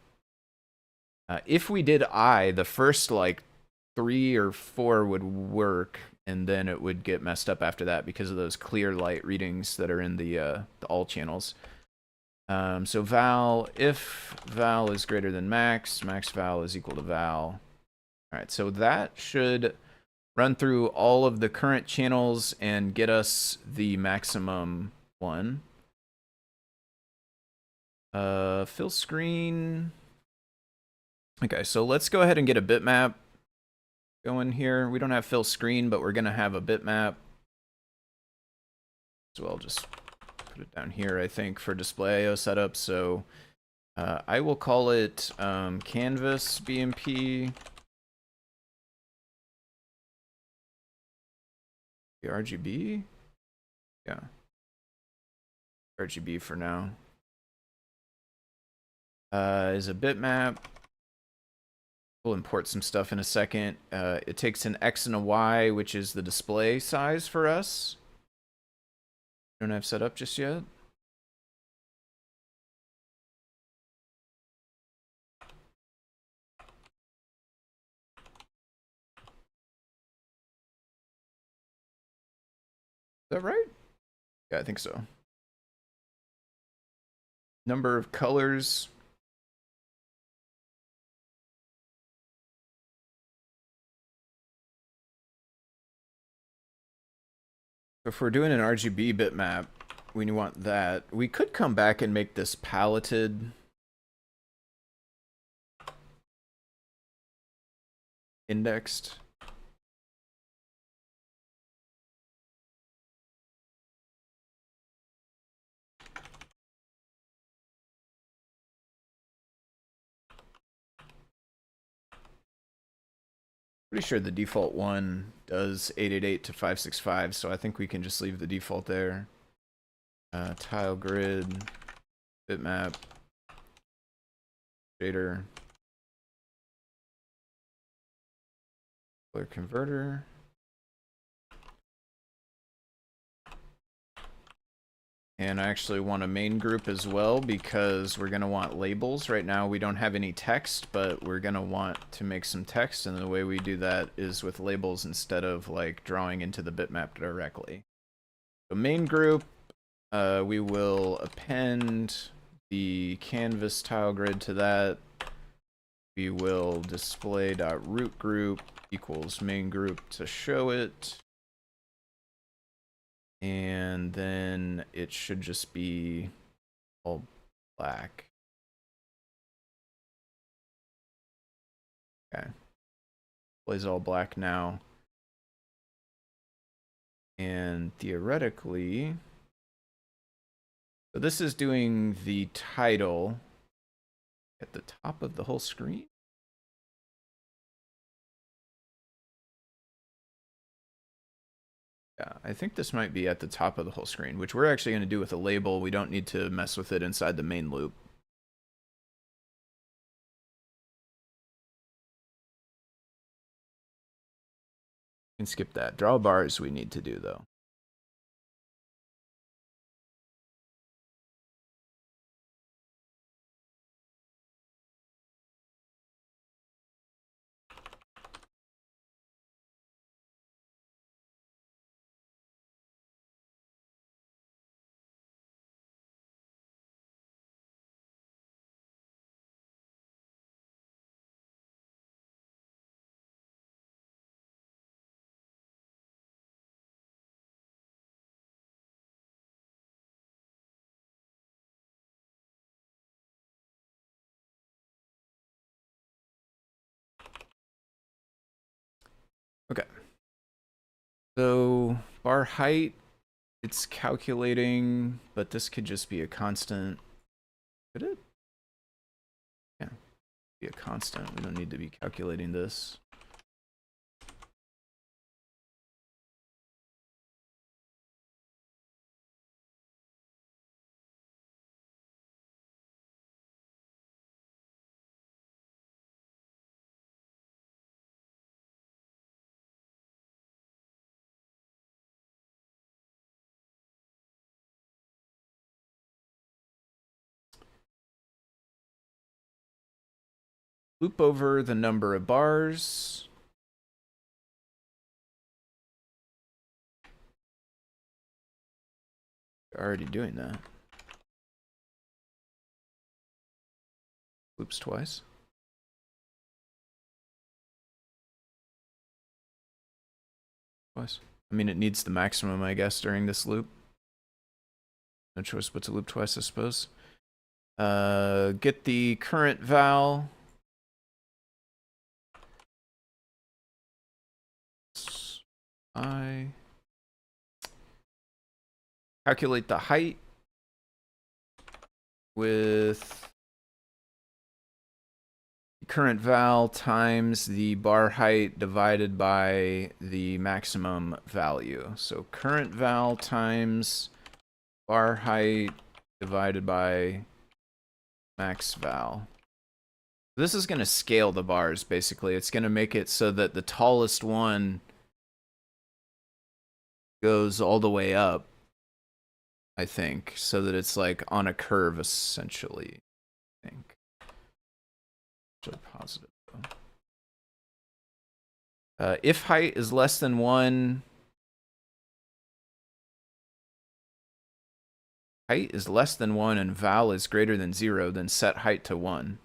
Speaker 1: If we did I, the first, like, 3 or 4 would work, and then it would get messed up after that because of those clear light readings that are in the all channels. So val, if val is greater than max, max val is equal to val. All right, so that should run through all of the current channels and get us the maximum one. Fill screen. Okay, so let's go ahead and get a bitmap going here. We don't have fill screen, but we're gonna have a bitmap. So I'll just put it down here, I think, for display IO setup. So I will call it canvas BMP. The RGB? Yeah. RGB for now. Is a bitmap. We'll import some stuff in a second. It takes an X and a Y, which is the display size for us. Don't have set up just yet. Is that right? Yeah, I think so. Number of colors. If we're doing an RGB bitmap, we want that. We could come back and make this paletted. Indexed. Pretty sure the default one does 888 to 565, so I think we can just leave the default there. Tile grid, bitmap, shader, color converter. And I actually want a main group as well because we're going to want labels. Right now we don't have any text, but we're going to want to make some text, and the way we do that is with labels instead of like drawing into the bitmap directly. So main group, we will append the canvas tile grid to that. We will display.root group equals main group to show it. And then it should just be all black. Okay. Plays all black now. And theoretically, so this is doing the title at the top of the whole screen. Yeah, I think this might be at the top of the whole screen, which we're actually going to do with a label. We don't need to mess with it inside the main loop. You can skip that. Draw bars we need to do, though. Okay. So bar height, it's calculating, but this could just be a constant. Could it? Yeah, be a constant. We don't need to be calculating this. Loop over the number of bars. We're already doing that. Loops twice. Twice. I mean, it needs the maximum, I guess, during this loop. No choice but to loop twice, I suppose. Get the current val. I calculate the height with the current val times the bar height divided by the maximum value. So current val times bar height divided by max val. This is going to scale the bars, basically. It's going to make it so that the tallest one goes all the way up, I think, so that it's like on a curve, essentially, I think. So positive, though. If height is less than 1, height is less than 1 and val is greater than 0, then set height to 1.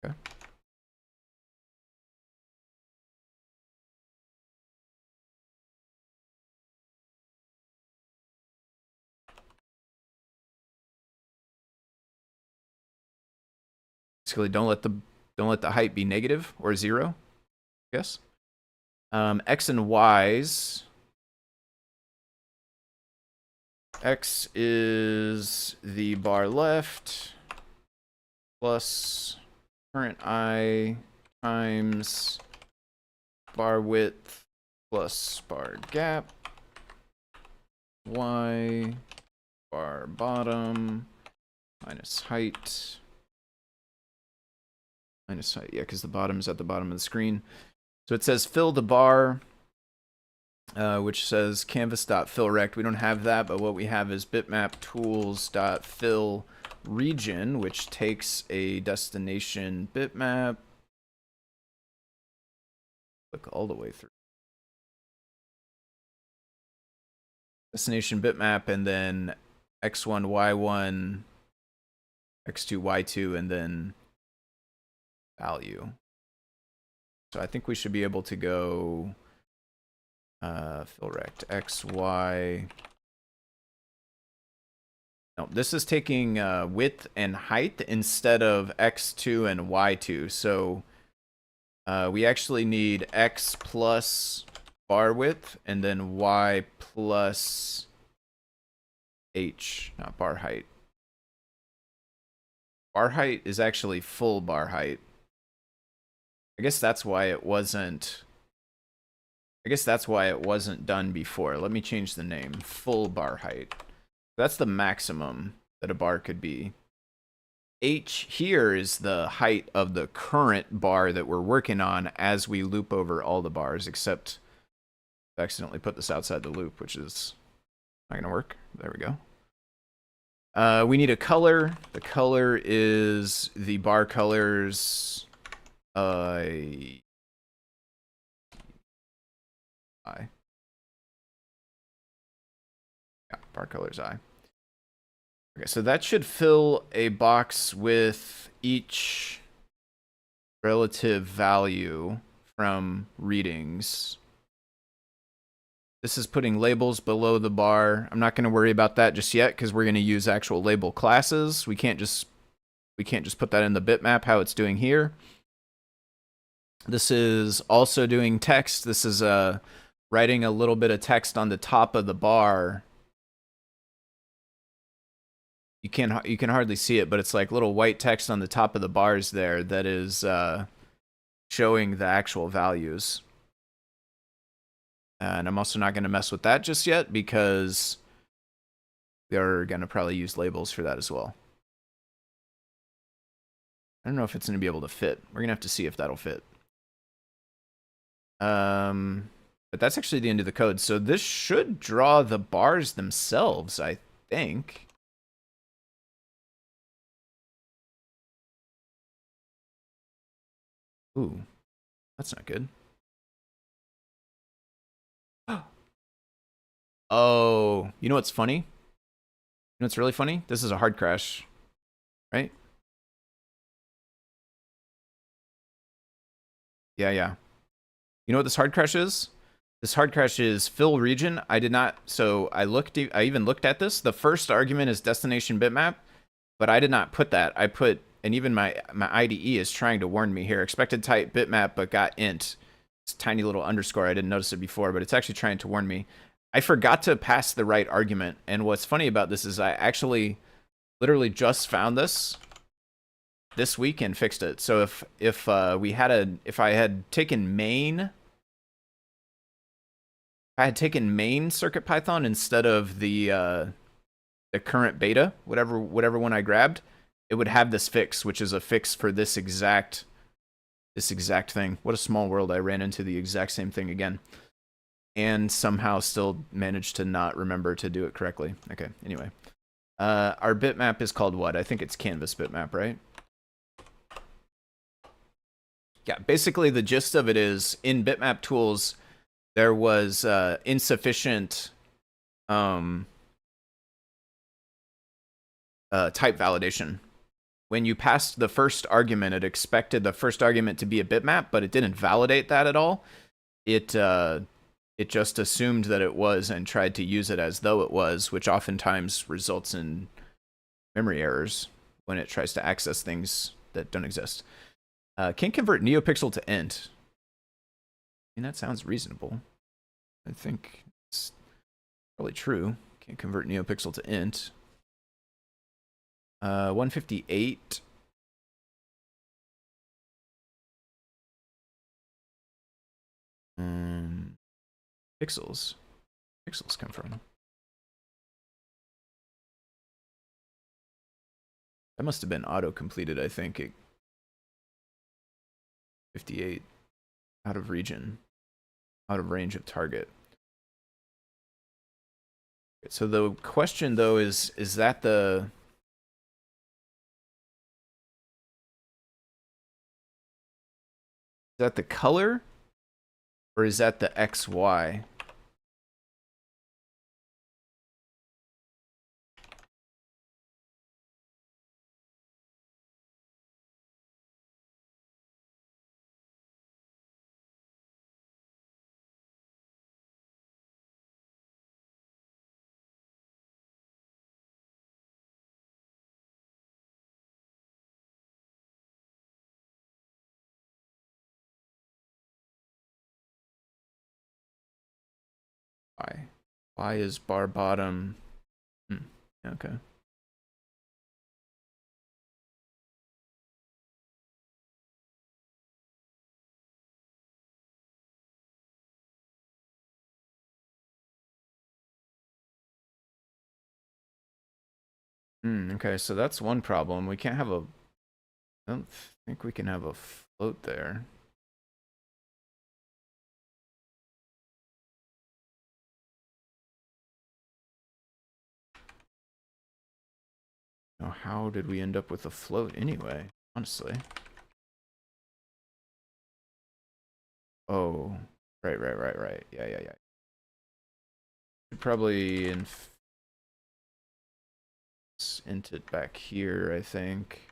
Speaker 1: Okay. Basically, don't let the height be negative or 0. Yes. X and Y's. X is the bar left plus current I times bar width plus bar gap. Y bar bottom minus height. Minus height, yeah, because the bottom is at the bottom of the screen. So it says fill the bar, which says canvas.fillRect. We don't have that, but what we have is bitmap tools.fill region, which takes a destination bitmap. Click all the way through. Destination bitmap, and then x1, y1, x2, y2, and then value. So I think we should be able to go fill rect x, y. No, this is taking width and height instead of x2 and y2. So we actually need x plus bar width and then y plus h, not bar height. Bar height is actually full bar height. I guess that's why it wasn't done before. Let me change the name. Full bar height. That's the maximum that a bar could be. H here is the height of the current bar that we're working on as we loop over all the bars, except I accidentally put this outside the loop, which is not going to work. There we go. We need a color. The color is the bar colors I. Yeah, bar colors I. Okay, so that should fill a box with each relative value from readings. This is putting labels below the bar. I'm not going to worry about that just yet because we're going to use actual label classes. We can't just put that in the bitmap how it's doing here. This is also doing text. This is writing a little bit of text on the top of the bar. You can hardly see it, but it's like little white text on the top of the bars there that is showing the actual values. And I'm also not going to mess with that just yet because they're going to probably use labels for that as well. I don't know if it's going to be able to fit. We're going to have to see if that'll fit. But that's actually the end of the code. So this should draw the bars themselves, I think. Ooh, that's not good. Oh, you know what's funny? You know what's really funny? This is a hard crash, right? Yeah. You know what this hard crash is? This hard crash is fill region. I did not, so I even looked at this. The first argument is destination bitmap, but I did not put that. I put, and even my IDE is trying to warn me here. Expected type bitmap, but got int. It's a tiny little underscore. I didn't notice it before, but it's actually trying to warn me. I forgot to pass the right argument. And what's funny about this is I actually literally just found this week and fixed it. So if I had taken main CircuitPython instead of the current beta, whatever one I grabbed, it would have this fix, which is a fix for this exact thing. What a small world. I ran into the exact same thing again. And somehow still managed to not remember to do it correctly. Okay, anyway. Our bitmap is called what? I think it's canvas bitmap, right? Yeah, basically the gist of it is in bitmap tools, there was insufficient type validation. When you passed the first argument, it expected the first argument to be a bitmap, but it didn't validate that at all. It just assumed that it was and tried to use it as though it was, which oftentimes results in memory errors when it tries to access things that don't exist. Can't convert neopixel to int. I mean, that sounds reasonable. I think it's probably true. Can't convert neopixel to int. 158. Pixels come from? That must have been auto-completed, I think. 58. Out of region. Out of range of target. So the question, though, is that the... Is that the color? Or is that the XY? Y is bar bottom. Okay. Okay, so that's one problem. We can't have a... I don't think we can have a float there. Now, how did we end up with a float anyway? Honestly. Oh, right. Yeah. Should probably int it back here, I think.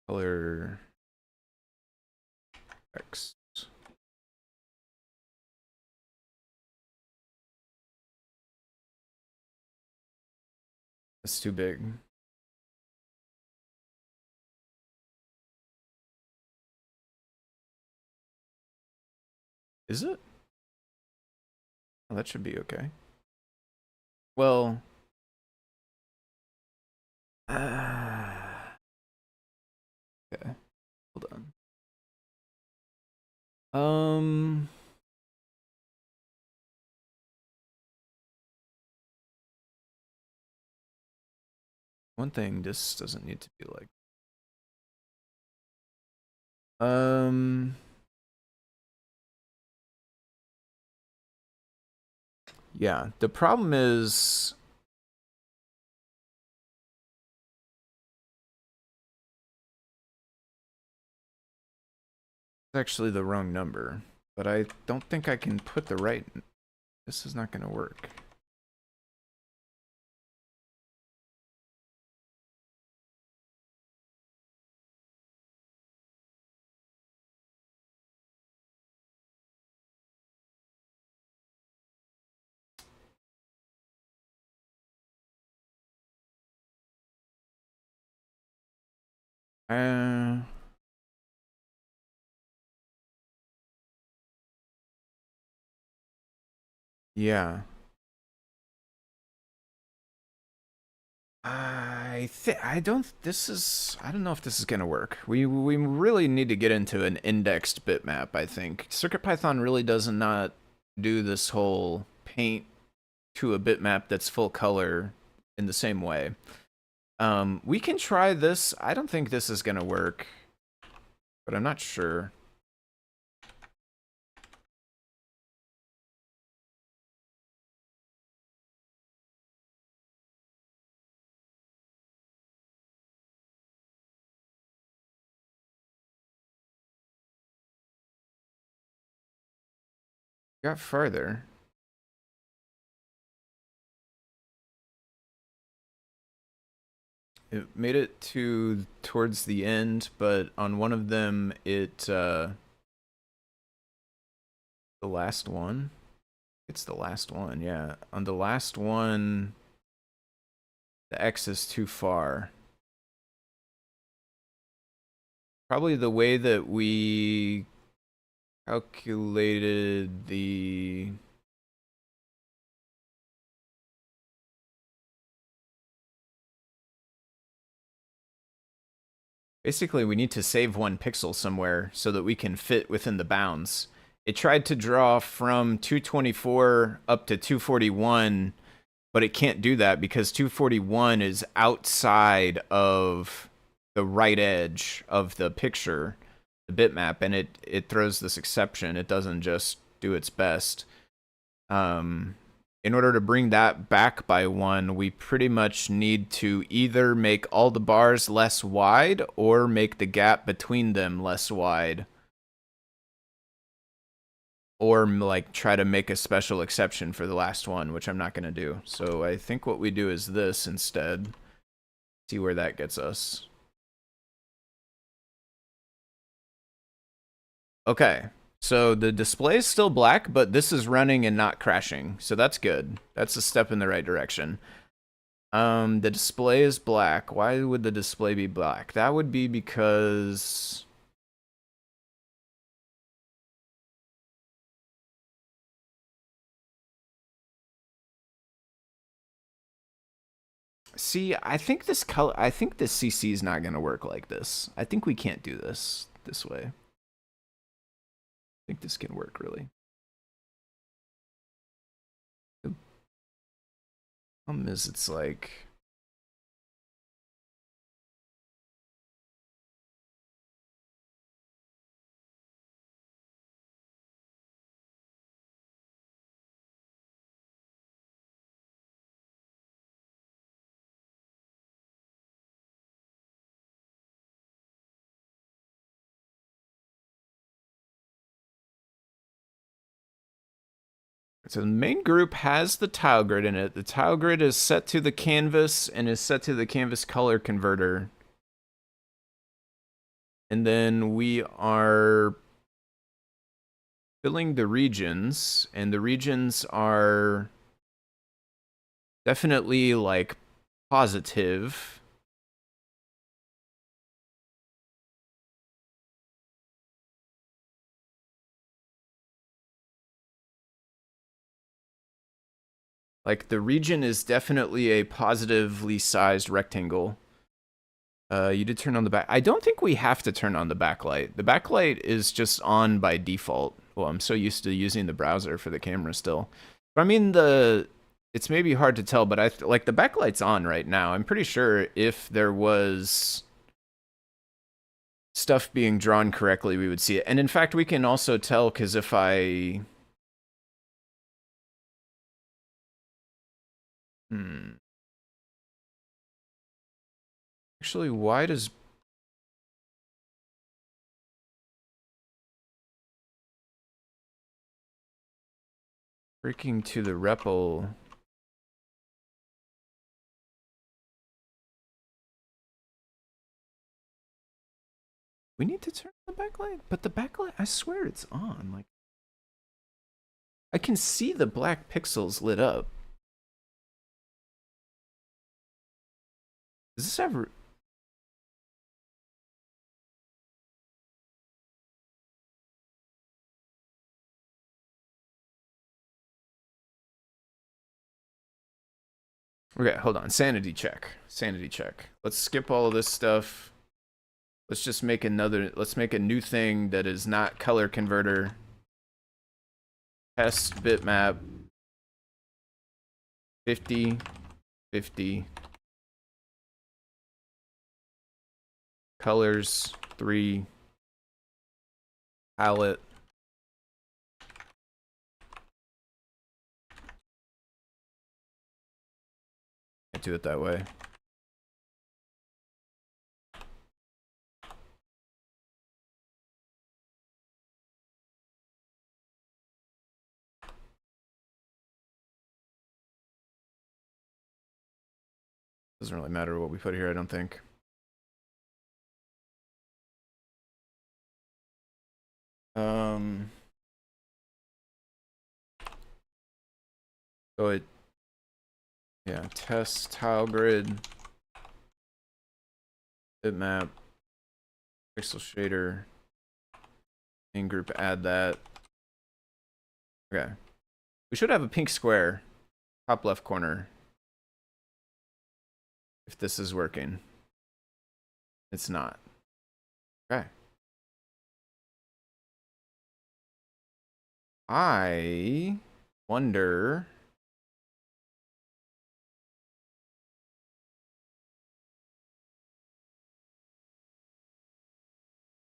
Speaker 1: Color X. That's too big. Is it? Oh, that should be okay. Well, okay. Hold on. One thing, this doesn't need to be like. Yeah, the problem is it's actually the wrong number, but I don't think I can put the right. This is not going to work. Yeah. I don't know if this is gonna work. We really need to get into an indexed bitmap, I think. CircuitPython really does not do this whole paint to a bitmap that's full color in the same way. We can try this. I don't think this is gonna work, but I'm not sure. Got further. It made it to towards the end, but on one of them, the last one. It's the last one, yeah. On the last one, the X is too far. Probably the way that we calculated the... Basically, we need to save one pixel somewhere so that we can fit within the bounds. It tried to draw from 224 up to 241, but it can't do that because 241 is outside of the right edge of the picture, the bitmap, and it throws this exception. It doesn't just do its best. In order to bring that back by one, we pretty much need to either make all the bars less wide or make the gap between them less wide. Or like try to make a special exception for the last one, which I'm not going to do. So I think what we do is this instead. See where that gets us. Okay, so the display is still black, but this is running and not crashing. So that's good. That's a step in the right direction. The display is black. Why would the display be black? That would be because... See, I think this CC is not going to work like this. I think we can't do this way. I think this can work, really. The problem is, it's like... So the main group has the tile grid in it. The tile grid is set to the canvas and is set to the canvas color converter. And then we are filling the regions, and the regions are definitely like positive. Like, the region is definitely a positively sized rectangle. You did turn on the back. I don't think we have to turn on the backlight. The backlight is just on by default. Well, I'm so used to using the browser for the camera still. But I mean, it's maybe hard to tell, but like the backlight's on right now. I'm pretty sure if there was stuff being drawn correctly, we would see it. And in fact, we can also tell because if I... Actually, why does... Breaking to the REPL... We need to turn on the backlight? But the backlight, I swear it's on. Like, I can see the black pixels lit up. Does this ever... Okay, hold on. Sanity check. Sanity check. Let's skip all of this stuff. Let's just make let's make a new thing that is not color converter. Test bitmap. 50, 50. Colors, 3. Palette. Can't do it that way. Doesn't really matter what we put here, I don't think. So yeah, test tile grid, bitmap, pixel shader, in group, add that. Okay. We should have a pink square, top left corner. If this is working. It's not. Okay. I wonder...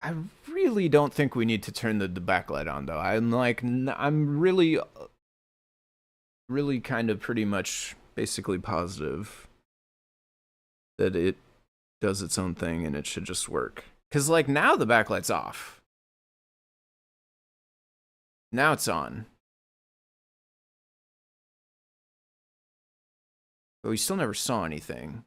Speaker 1: I really don't think we need to turn the backlight on, though. I'm like, I'm really kind of pretty much basically positive that it does its own thing and it should just work. Because, like, now the backlight's off. Now it's on. But we still never saw anything.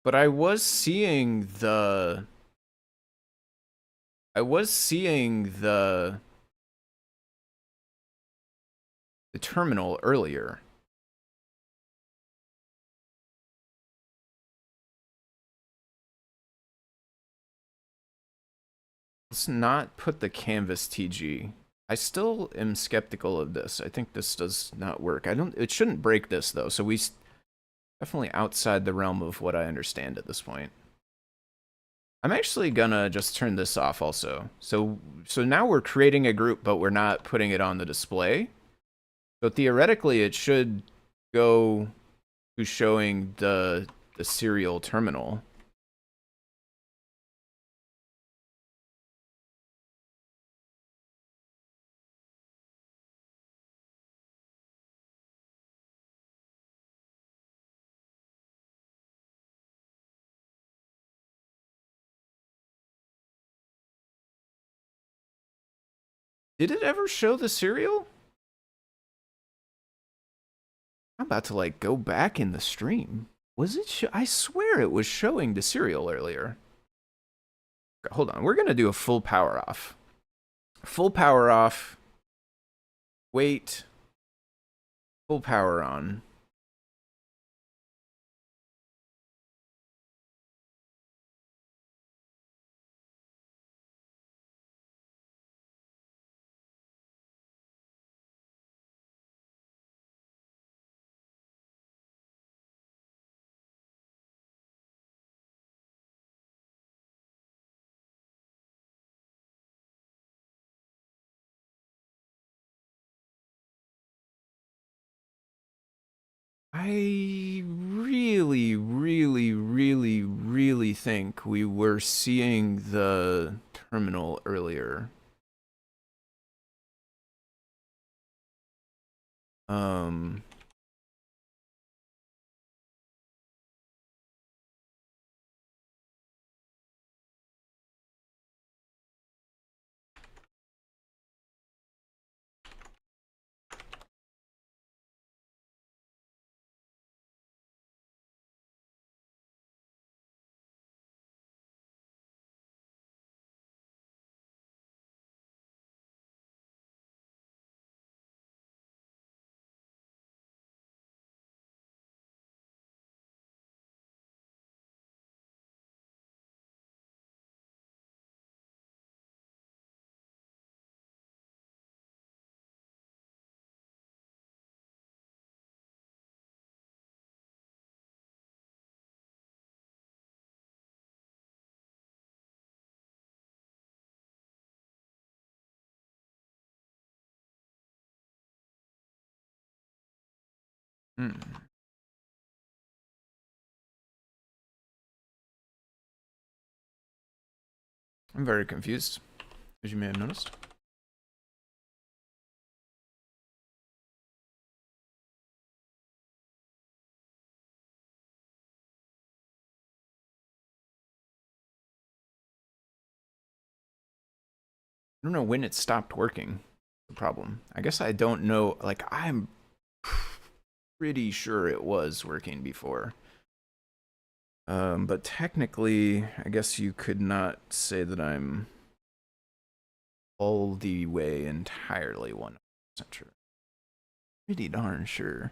Speaker 1: But I was seeing the... the terminal earlier. Let's not put the canvas TG. I still am skeptical of this. I think this does not work. It shouldn't break this though, so we definitely outside the realm of what I understand at this point. I'm actually gonna just turn this off also. So now we're creating a group, but we're not putting it on the display. So theoretically, it should go to showing the serial terminal. Did it ever show the serial? I'm about to like go back in the stream. Was it? I swear it was showing the serial earlier. Hold on, we're gonna do a full power off. Full power off. Wait. Full power on. I really, really, really, really think we were seeing the terminal earlier. Hmm. I'm very confused, as you may have noticed. I don't know when it stopped working. The problem. I guess I don't know. Like, I'm pretty sure it was working before. But technically, I guess you could not say that I'm all the way entirely 100% sure. Pretty darn sure.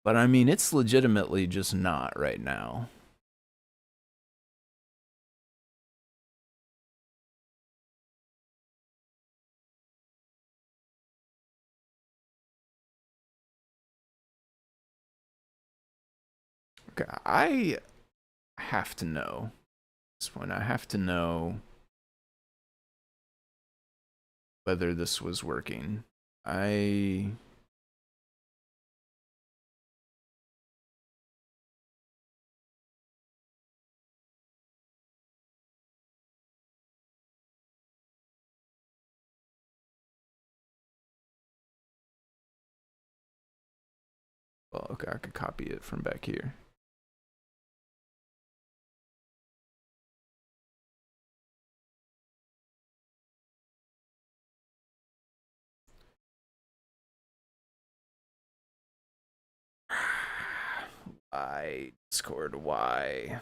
Speaker 1: But I mean, it's legitimately just not right now. Okay, I have to know. At this point, I have to know whether this was working. Well, okay, I could copy it from back here. Why, Discord, why?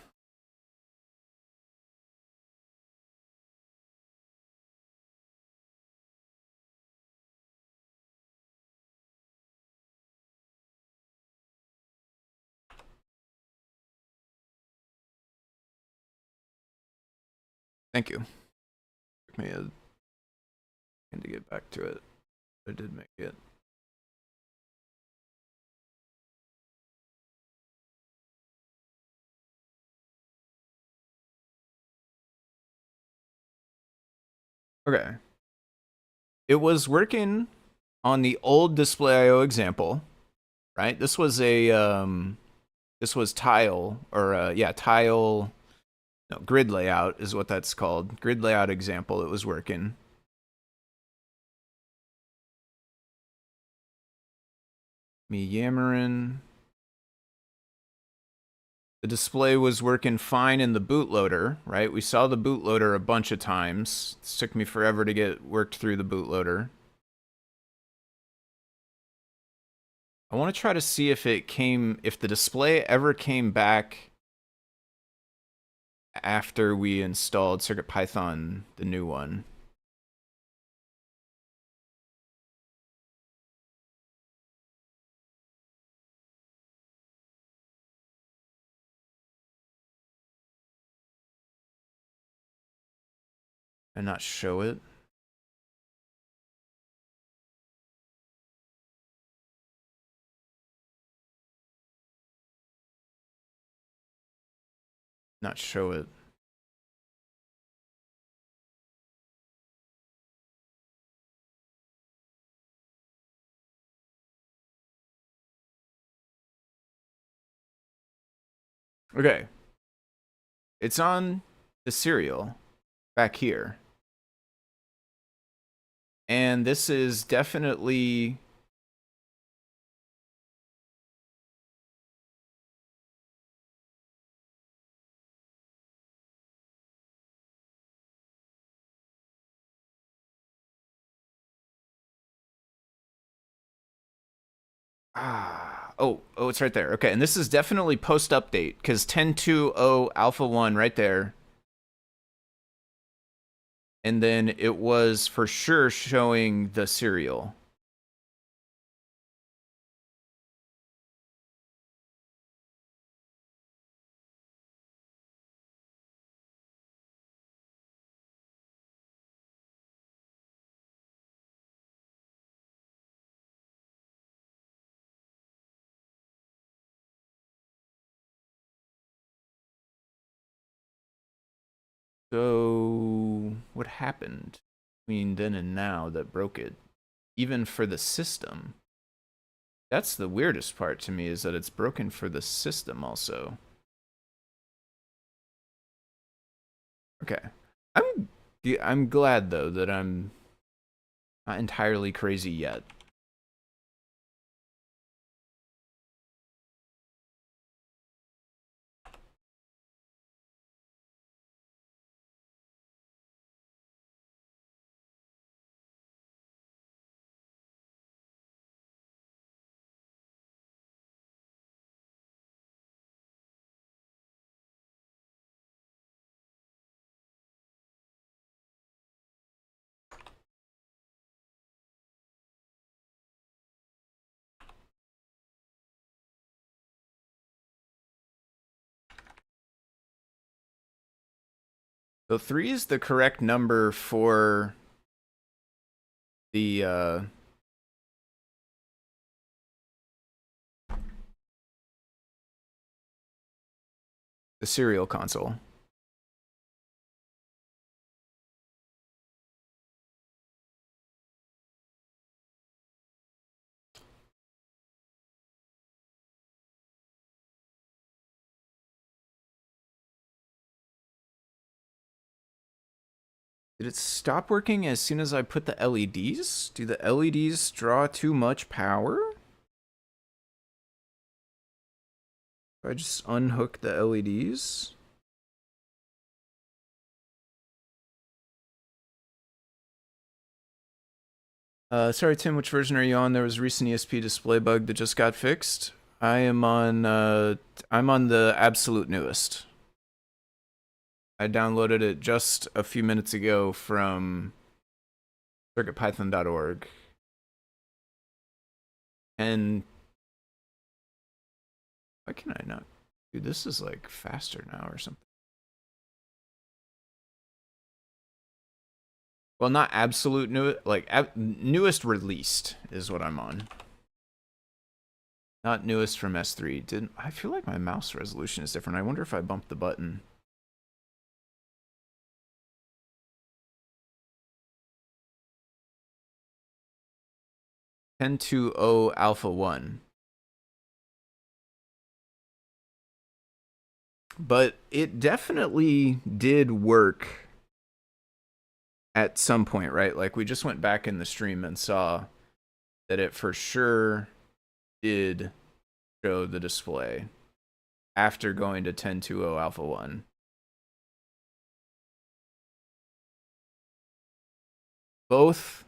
Speaker 1: Thank you. Took me a second to get back to it. I did make it. Okay. It was working on the old display.io example, right? This was a this was tile or tile, no, grid layout is what that's called. Grid layout example. It was working. Me yammering. The display was working fine in the bootloader, right? We saw the bootloader a bunch of times. It took me forever to get worked through the bootloader. I want to try to see if if the display ever came back after we installed CircuitPython, the new one. And not show it. Not show it. Okay. It's on the serial back here. And this is definitely oh, it's right there. Okay, and this is definitely post-update, because 10.2.0 Alpha 1 right there. And then it was for sure showing the serial. So, what happened between then and now that broke it? Even for the system. That's the weirdest part to me, is that it's broken for the system also. Okay. I'm glad though that I'm not entirely crazy yet. So 3 is the correct number for the serial console. Did it stop working as soon as I put the LEDs? Do the LEDs draw too much power? If I just unhook the LEDs? Sorry, Tim, which version are you on? There was a recent ESP display bug that just got fixed. I'm on the absolute newest. I downloaded it just a few minutes ago from CircuitPython.org. And why can I not? Dude, this is like faster now or something. Well, not absolute new, like newest released is what I'm on. Not newest from S3. Didn't I feel like my mouse resolution is different? I wonder if I bumped the button. .10.2.0 Alpha 1. But it definitely did work at some point, right? Like we just went back in the stream and saw that it for sure did show the display after going to 10.2.0 Alpha 1. Both.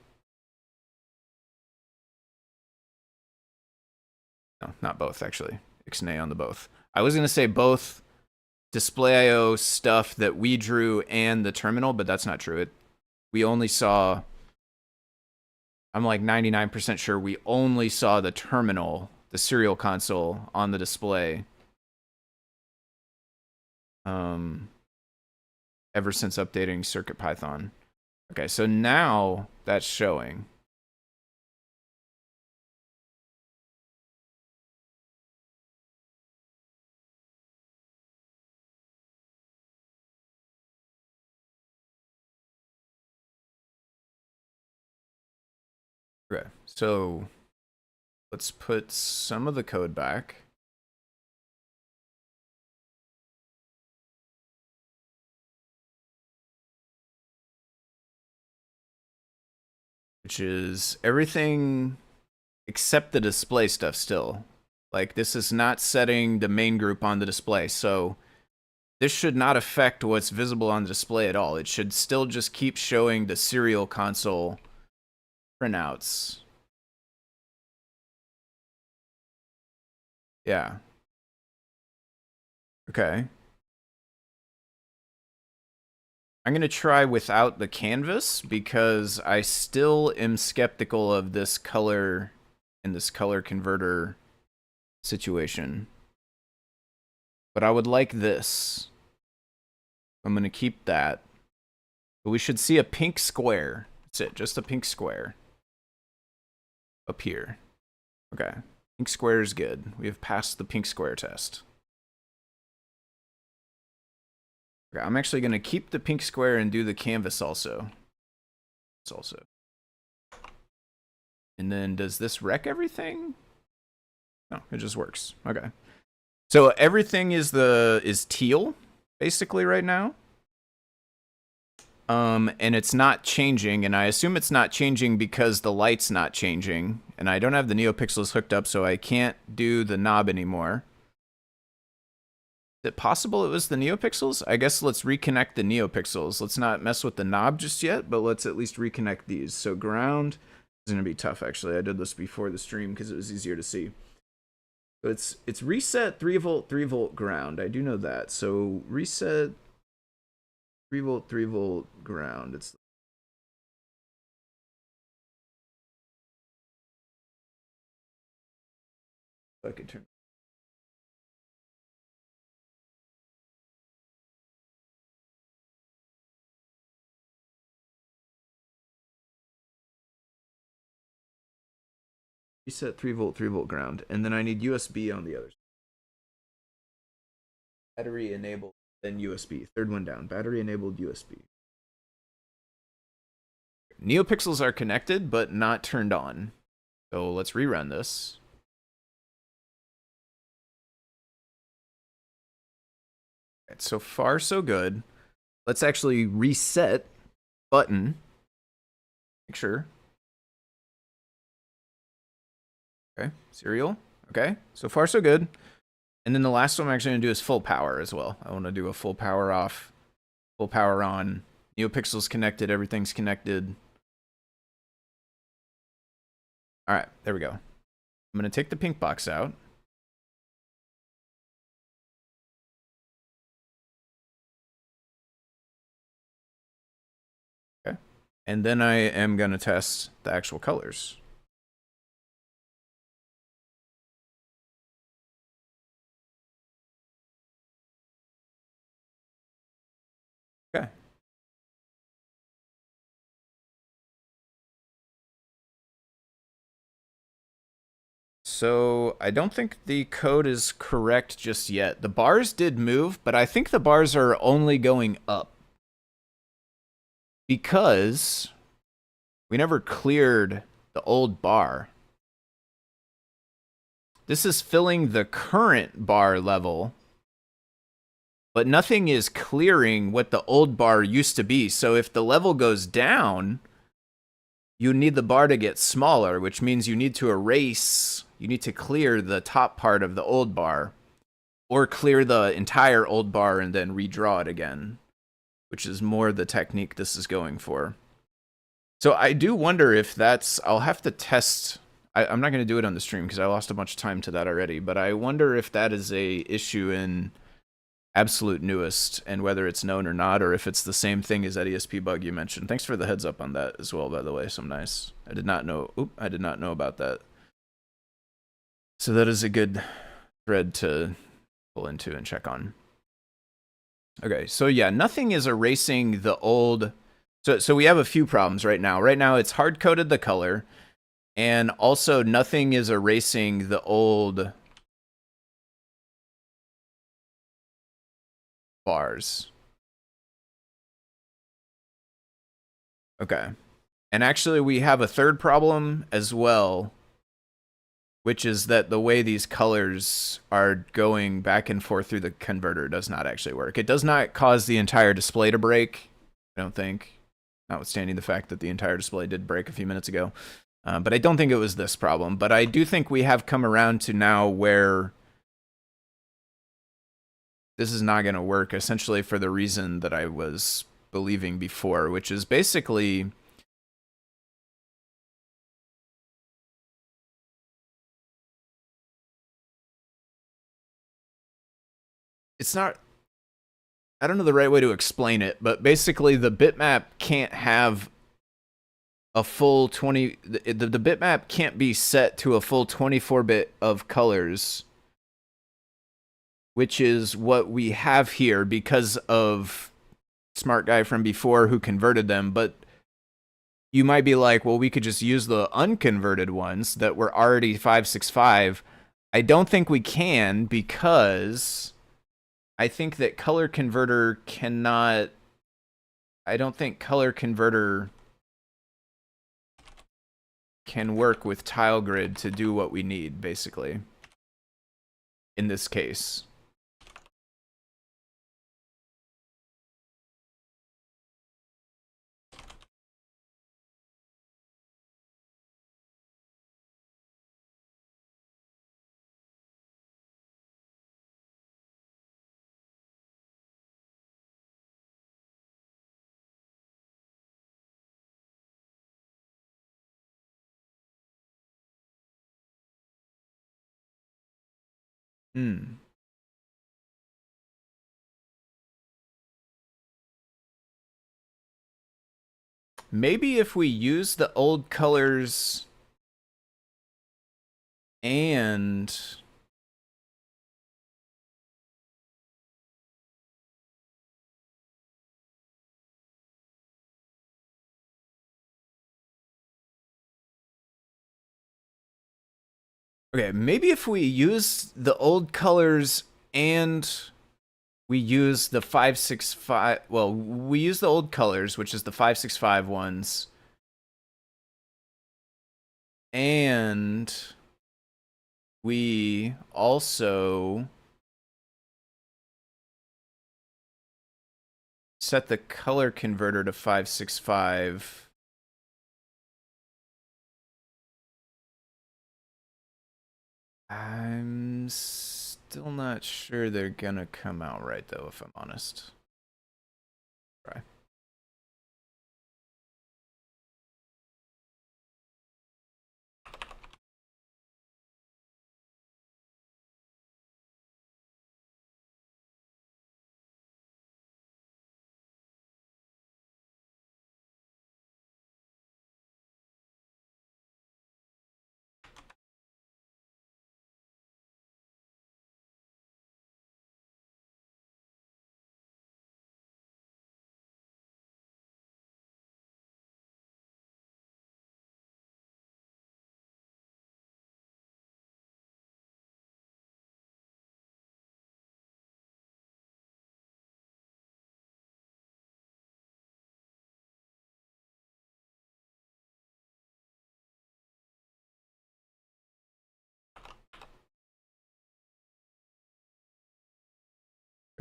Speaker 1: No, not both, actually. Ixnay on the both. I was going to say both display IO stuff that we drew and the terminal, but that's not true. We only saw, I'm like 99% sure we only saw the terminal, the serial console on the display. Ever since updating CircuitPython. Okay, so now that's showing. Okay, so let's put some of the code back. Which is everything except the display stuff still. Like this is not setting the main group on the display, so this should not affect what's visible on the display at all. It should still just keep showing the serial console printouts. Yeah. Okay. I'm going to try without the canvas because I still am skeptical of this color and this color converter situation. But I would like this. I'm going to keep that. But we should see a pink square. That's it, just a pink square. Up here. Okay. Pink square is good. We have passed the pink square test. Okay, I'm actually going to keep the pink square and do the canvas also. It's also. And then does this wreck everything? No, it just works. Okay. So everything is teal basically right now. And it's not changing, and I assume it's not changing because the light's not changing, and I don't have the NeoPixels hooked up, so I can't do the knob anymore. Is it possible it was the NeoPixels? I guess let's reconnect the NeoPixels. Let's not mess with the knob just yet, but let's at least reconnect these. So ground is going to be tough, actually. I did this before the stream because it was easier to see. So it's reset 3 volt, 3 volt ground. I do know that. So reset 3 volt, 3 volt ground. It's I can turn. Reset 3 volt, 3 volt ground, and then I need USB on the other side. Battery enabled, then USB. Third one down. Battery enabled USB. NeoPixels are connected, but not turned on. So let's rerun this. Right, so far, so good. Let's actually reset button. Make sure. Okay, serial. Okay, so far, so good. And then the last one I'm actually going to do is full power as well. I want to do a full power off, full power on. NeoPixels connected, everything's connected. All right, there we go. I'm going to take the pink box out. Okay. And then I am going to test the actual colors. Okay. So I don't think the code is correct just yet. The bars did move, but I think the bars are only going up because we never cleared the old bar. This is filling the current bar level, but nothing is clearing what the old bar used to be. So if the level goes down, you need the bar to get smaller, which means you need to erase, you need to clear the top part of the old bar, or clear the entire old bar and then redraw it again, which is more the technique this is going for. So I do wonder if that's, I'll have to test, I'm not going to do it on the stream because I lost a bunch of time to that already, but I wonder if that is a issue in Absolute Newest and whether it's known or not, or if it's the same thing as that ESP bug you mentioned. Thanks for the heads up on that as well, by the way. So nice. I did not know. I did not know about that. So that is a good thread to pull into and check on. Okay, so yeah, nothing is erasing the old. So we have a few problems right now. Right now, it's hard coded the color, and also nothing is erasing the old bars. Okay. And actually, we have a third problem as well, which is that the way these colors are going back and forth through the converter does not actually work. It does not cause the entire display to break, I don't think, notwithstanding the fact that the entire display did break a few minutes ago. But I don't think it was this problem. But I do think we have come around to now where this is not going to work, essentially for the reason that I was believing before, which is basically it's not, I don't know the right way to explain it, but basically the bitmap can't have a full 20, the bitmap can't be set to a full 24-bit of colors, which is what we have here because of smart guy from before who converted them. But you might be like, well, we could just use the unconverted ones that were already 565. I don't think we can, because I think that color converter cannot, I don't think color converter can work with tile grid to do what we need, basically, in this case. Maybe if we use the old colors and okay, maybe if we use the old colors and we use the 565, well, we use the old colors, which is the 565 ones, and we also set the color converter to 565. I'm still not sure they're gonna come out right, though, if I'm honest. Try.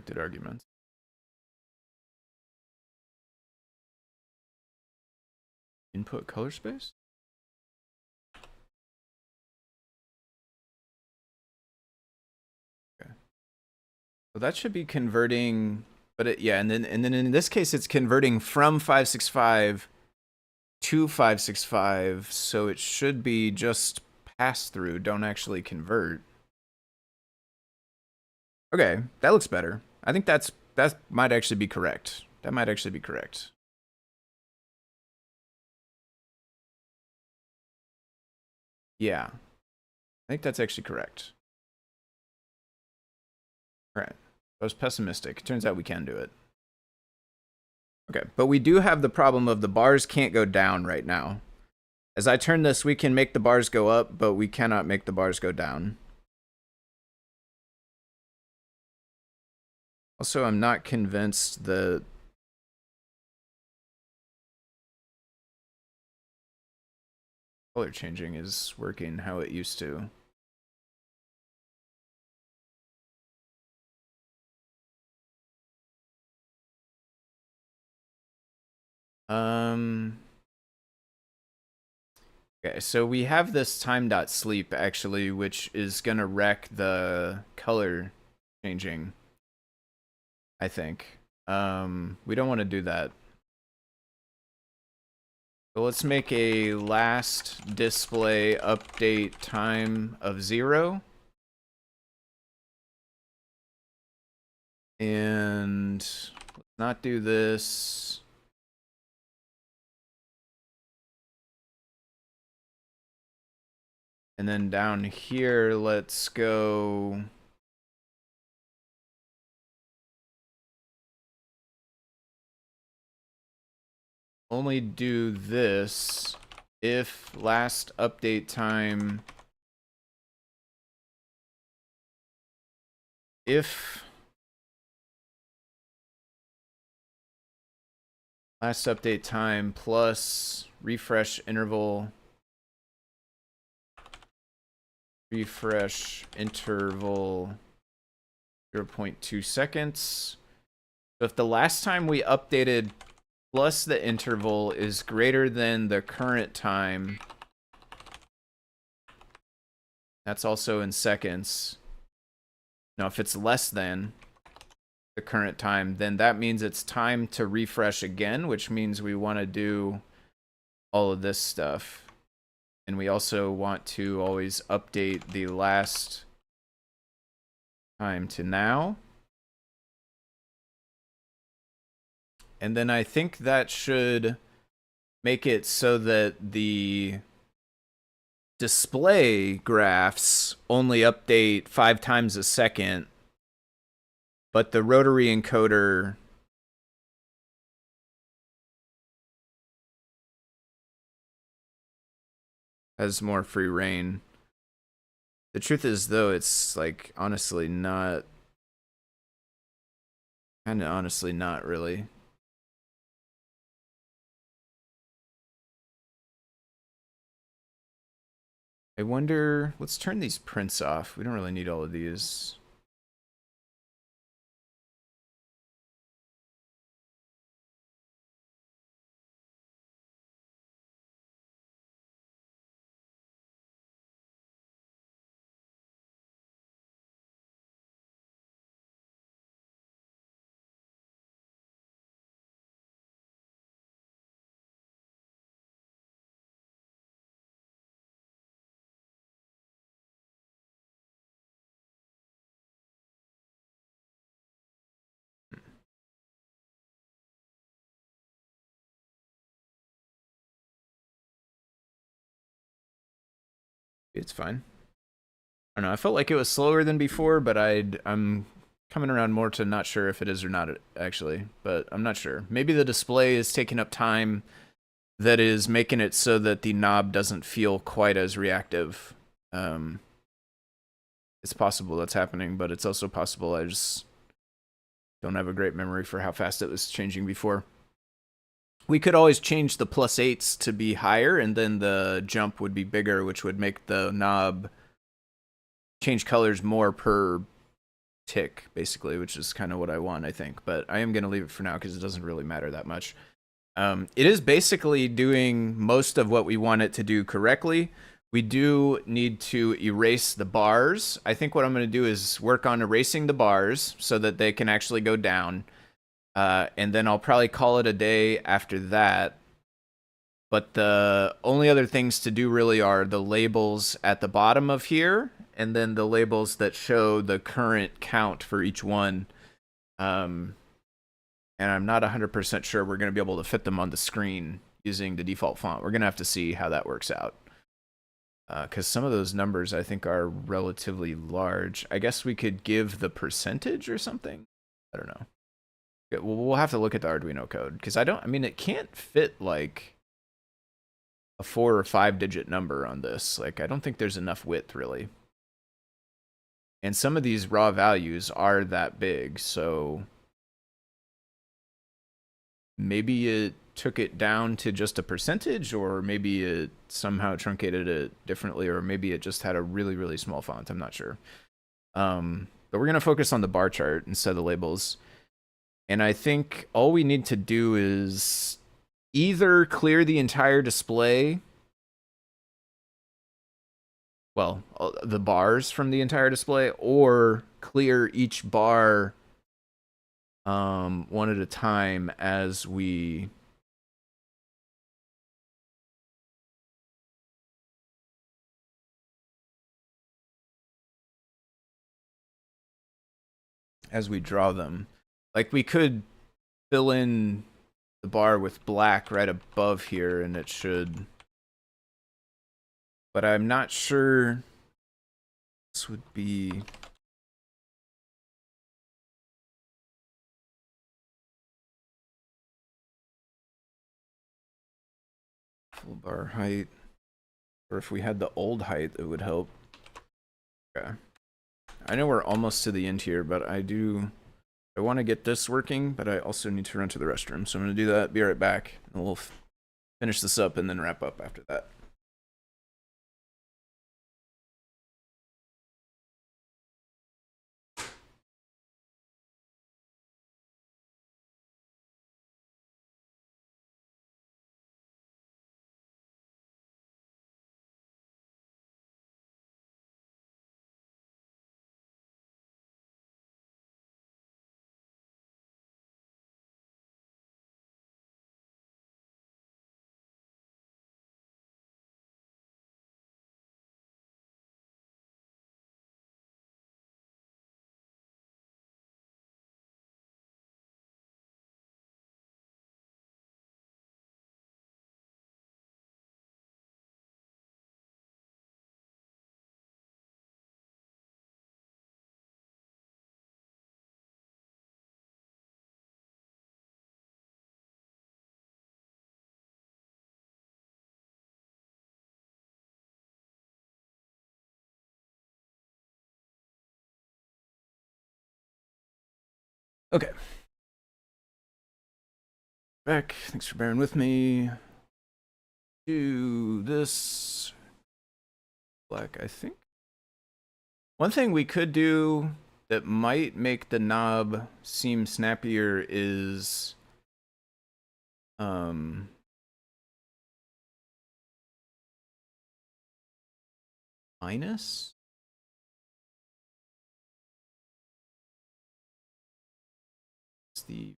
Speaker 1: restricted arguments. Input color space? Okay. So that should be converting, but yeah, and then in this case it's converting from 565 to 565, so it should be just pass through, don't actually convert. Okay, that looks better. I think that might actually be correct. That might actually be correct. Yeah. I think that's actually correct. All right. I was pessimistic. Turns out we can do it. Okay, but we do have the problem of the bars can't go down right now. As I turn this, we can make the bars go up, but we cannot make the bars go down. Also, I'm not convinced that color changing is working how it used to. Okay, so we have this time.sleep actually, which is gonna wreck the color changing, I think. We don't want to do that. So let's make a last display update time of 0. And let's not do this. And then down here, let's go. Only do this if last update time. If last update time plus refresh interval 0.2 seconds. So if the last time we updated plus the interval is greater than the current time, that's also in seconds. Now, if it's less than the current time, then that means it's time to refresh again, which means we want to do all of this stuff. And we also want to always update the last time to now. And then I think that should make it so that the display graphs only update 5 times a second, but the rotary encoder has more free reign. The truth is, though, it's like honestly not, kind of honestly not really. I wonder, let's turn these prints off. We don't really need all of these. It's fine. I don't know. I felt like it was slower than before, but I'm coming around more to not sure if it is or not actually, but I'm not sure. Maybe the display is taking up time that is making it so that the knob doesn't feel quite as reactive. It's possible that's happening, but it's also possible I just don't have a great memory for how fast it was changing before. We could always change the +8s to be higher, and then the jump would be bigger, which would make the knob change colors more per tick, basically, which is kind of what I want, I think. But I am going to leave it for now because it doesn't really matter that much. It is basically doing most of what we want it to do correctly. We do need to erase the bars. I think what I'm going to do is work on erasing the bars so that they can actually go down. And then I'll probably call it a day after that. But the only other things to do really are the labels at the bottom of here, and then the labels that show the current count for each one. And I'm not 100% sure we're going to be able to fit them on the screen using the default font. We're going to have to see how that works out. Because some of those numbers, I think, are relatively large. I guess we could give the percentage or something. I don't know. We'll have to look at the Arduino code. Because I mean, it can't fit, like, a 4 or 5 digit number on this. Like, I don't think there's enough width, really. And some of these raw values are that big, so maybe it took it down to just a percentage, or maybe it somehow truncated it differently, or maybe it just had a really, really small font. I'm not sure. But we're going to focus on the bar chart instead of the labels. And I think all we need to do is either clear the entire display, well, the bars from the entire display, or clear each bar one at a time as we draw them. Like, we could fill in the bar with black right above here and it should, but I'm not sure this would be full bar height, or if we had the old height it would help. Okay, I know we're almost to the end here, but I want to get this working, but I also need to run to the restroom, so I'm going to do that, be right back, and we'll finish this up and then wrap up after that. Okay. Back. Thanks for bearing with me. Do this black, I think. One thing we could do that might make the knob seem snappier is minus. It's the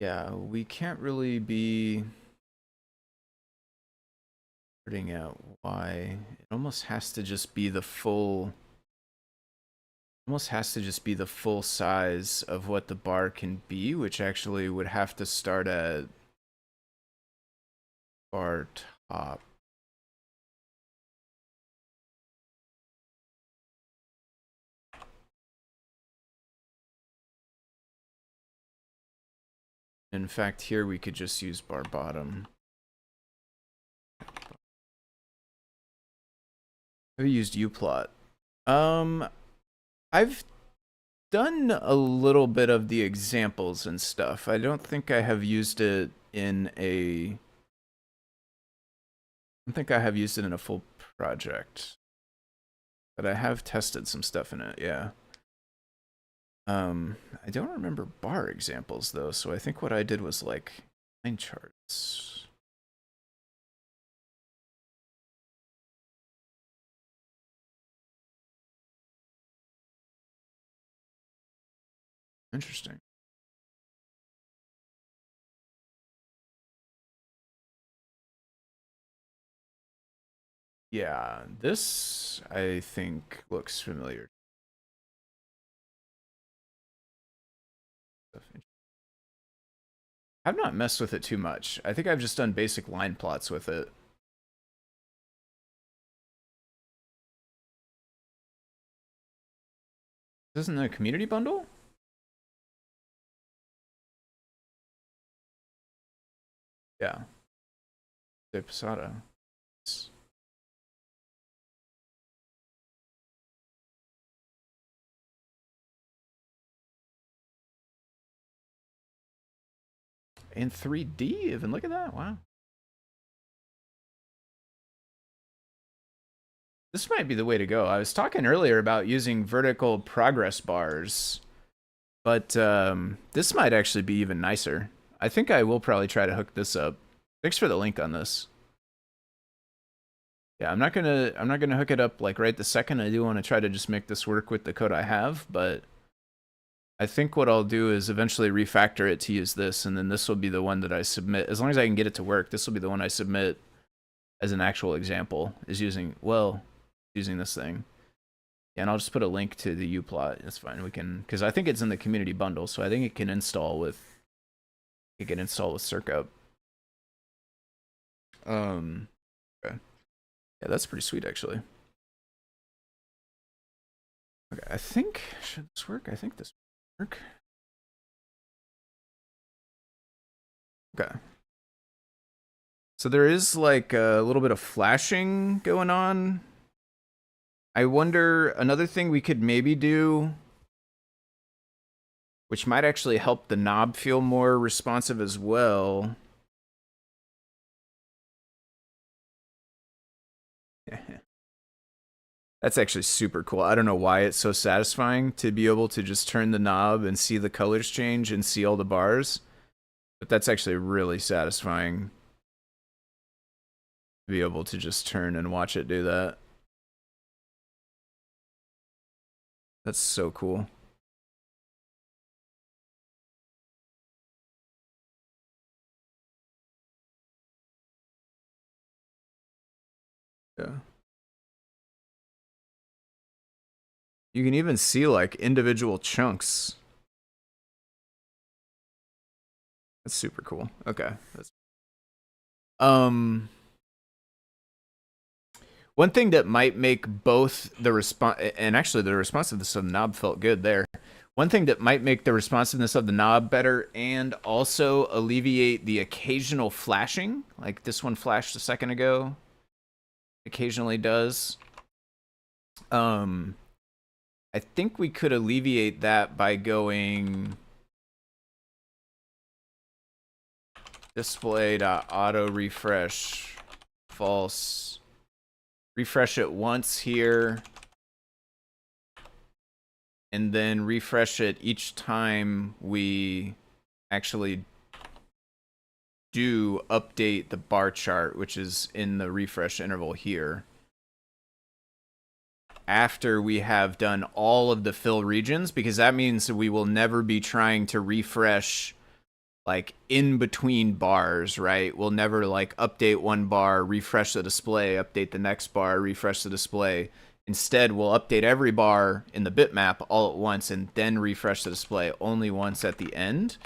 Speaker 1: yeah, we can't really be figuring out why. It almost has to just be the full size of what the bar can be, which actually would have to start at bar top. In fact, here we could just use bar bottom. I've used uplot. I've done a little bit of the examples and stuff. I don't think I have used it in a... I don't think I have used it in a full project. But I have tested some stuff in it, yeah. I don't remember bar examples, though, so I think what I did was, like, line charts. Interesting. Yeah, this, I think, looks familiar. I've not messed with it too much. I think I've just done basic line plots with it. This isn't a community bundle? Yeah. De Posada. In 3D even, look at that, wow. This might be the way to go. I was talking earlier about using vertical progress bars, but this might actually be even nicer. I think I will probably try to hook this up. Thanks for the link on this. Yeah, I'm not gonna hook it up like right this second. I do want to try to just make this work with the code I have, but I think what I'll do is eventually refactor it to use this, and then this will be the one that I submit. As long as I can get it to work, this will be the one I submit as an actual example, is using this thing. Yeah, and I'll just put a link to the uplot. That's fine. We can, because I think it's in the community bundle, so I think it can install with Circuit. Okay. Yeah, that's pretty sweet actually. Okay, I think, should this work? I think this will work. Okay. So there is like a little bit of flashing going on. I wonder, another thing we could maybe do, which might actually help the knob feel more responsive as well. That's actually super cool. I don't know why it's so satisfying to be able to just turn the knob and see the colors change and see all the bars. But that's actually really satisfying to be able to just turn and watch it do that. That's so cool. Yeah. You can even see like individual chunks. That's super cool. Okay. One thing that might make both the response, and actually the responsiveness of the knob felt good there. One thing that might make the responsiveness of the knob better and also alleviate the occasional flashing, like this one flashed a second ago, occasionally does. I think we could alleviate that by going display.auto refresh false. Refresh it once here, and then refresh it each time we actually do update the bar chart, which is in the refresh interval here. After we have done all of the fill regions, because that means we will never be trying to refresh like in between bars, right? We'll never like update one bar, refresh the display, update the next bar, refresh the display. Instead, we'll update every bar in the bitmap all at once and then refresh the display only once at the end.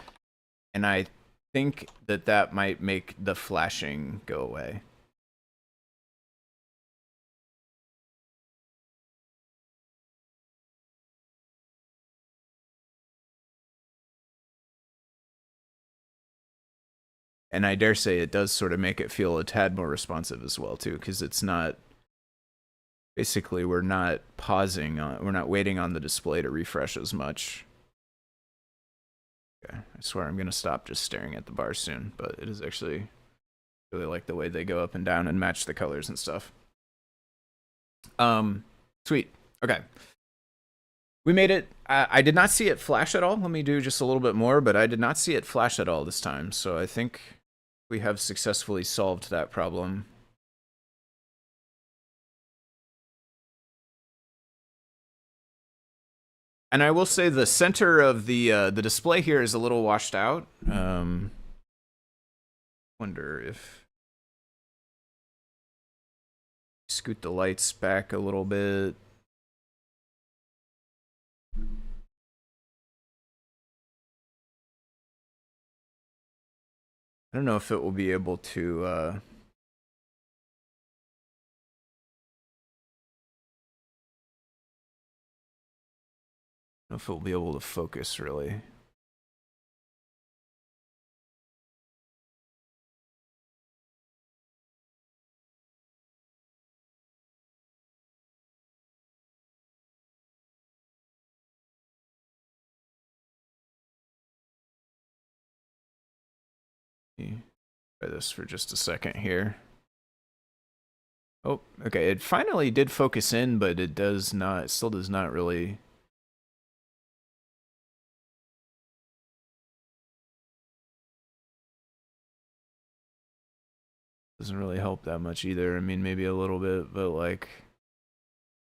Speaker 1: And I think that that might make the flashing go away. And I dare say it does sort of make it feel a tad more responsive as well, too, because it's not Basically, we're not pausing, we're not waiting on the display to refresh as much. Okay, I swear I'm gonna stop just staring at the bars soon, but it is actually really like the way they go up and down and match the colors and stuff. Sweet. Okay. We made it. I did not see it flash at all. Let me do just a little bit more, but I did not see it flash at all this time. So I think we have successfully solved that problem. And I will say the center of the display here is a little washed out. Wonder if scoot the lights back a little bit. I don't know if it will be able to I don't know if it will be able to focus really. Try this for just a second here. Oh, okay. It finally did focus in, but it does not. It still does not really. Doesn't really help that much either. I mean, maybe a little bit, but like,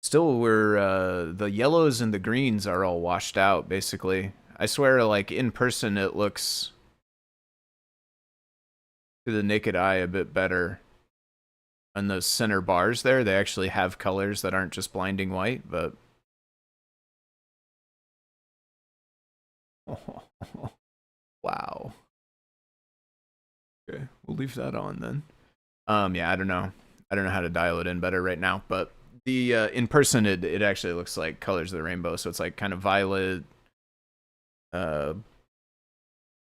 Speaker 1: still, we're the yellows and the greens are all washed out. Basically, I swear, like in person, it looks to the naked eye a bit better. On those center bars there, they actually have colors that aren't just blinding white, but wow. Okay, we'll leave that on then. Yeah, I don't know how to dial it in better right now, but the in person it actually looks like colors of the rainbow, so it's like kind of violet,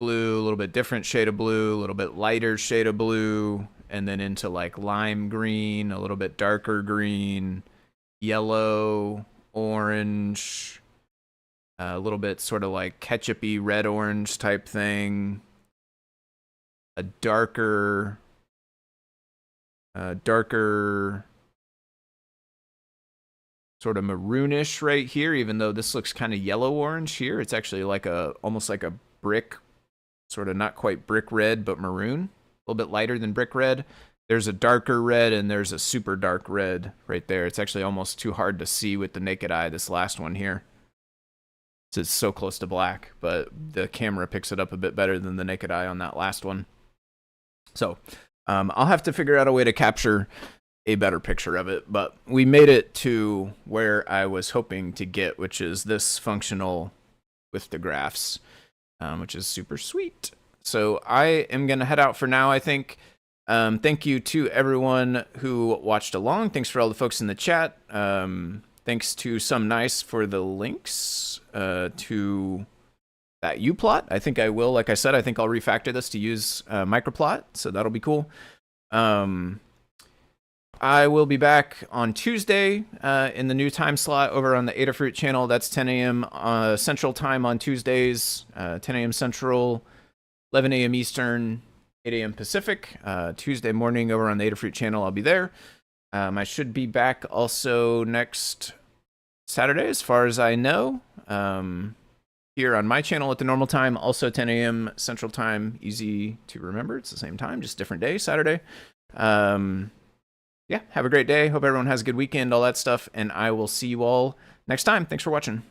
Speaker 1: blue, a little bit different shade of blue, a little bit lighter shade of blue, and then into like lime green, a little bit darker green, yellow, orange, a little bit sort of like ketchupy red orange type thing, a darker sort of maroonish right here, even though this looks kind of yellow orange here. It's actually like almost like a brick, sort of not quite brick red, but maroon, a little bit lighter than brick red. There's a darker red and there's a super dark red right there. It's actually almost too hard to see with the naked eye, this last one here. It's so close to black, but the camera picks it up a bit better than the naked eye on that last one. So I'll have to figure out a way to capture a better picture of it, but we made it to where I was hoping to get, which is this functional with the graphs, which is super sweet. So I am going to head out for now, I think. Thank you to everyone who watched along. Thanks for all the folks in the chat. Thanks to Some Nice for the links to that uplot. I think I will, like I said, I think I'll refactor this to use microplot, so that'll be cool. I will be back on Tuesday in the new time slot over on the Adafruit channel. That's 10 a.m. Central Time on Tuesdays, 10 a.m. Central, 11 a.m. Eastern, 8 a.m. Pacific. Tuesday morning over on the Adafruit channel, I'll be there. I should be back also next Saturday, as far as I know, here on my channel at the normal time, also 10 a.m. Central Time. Easy to remember. It's the same time, just different day, Saturday. Yeah, have a great day. Hope everyone has a good weekend, all that stuff, and I will see you all next time. Thanks for watching.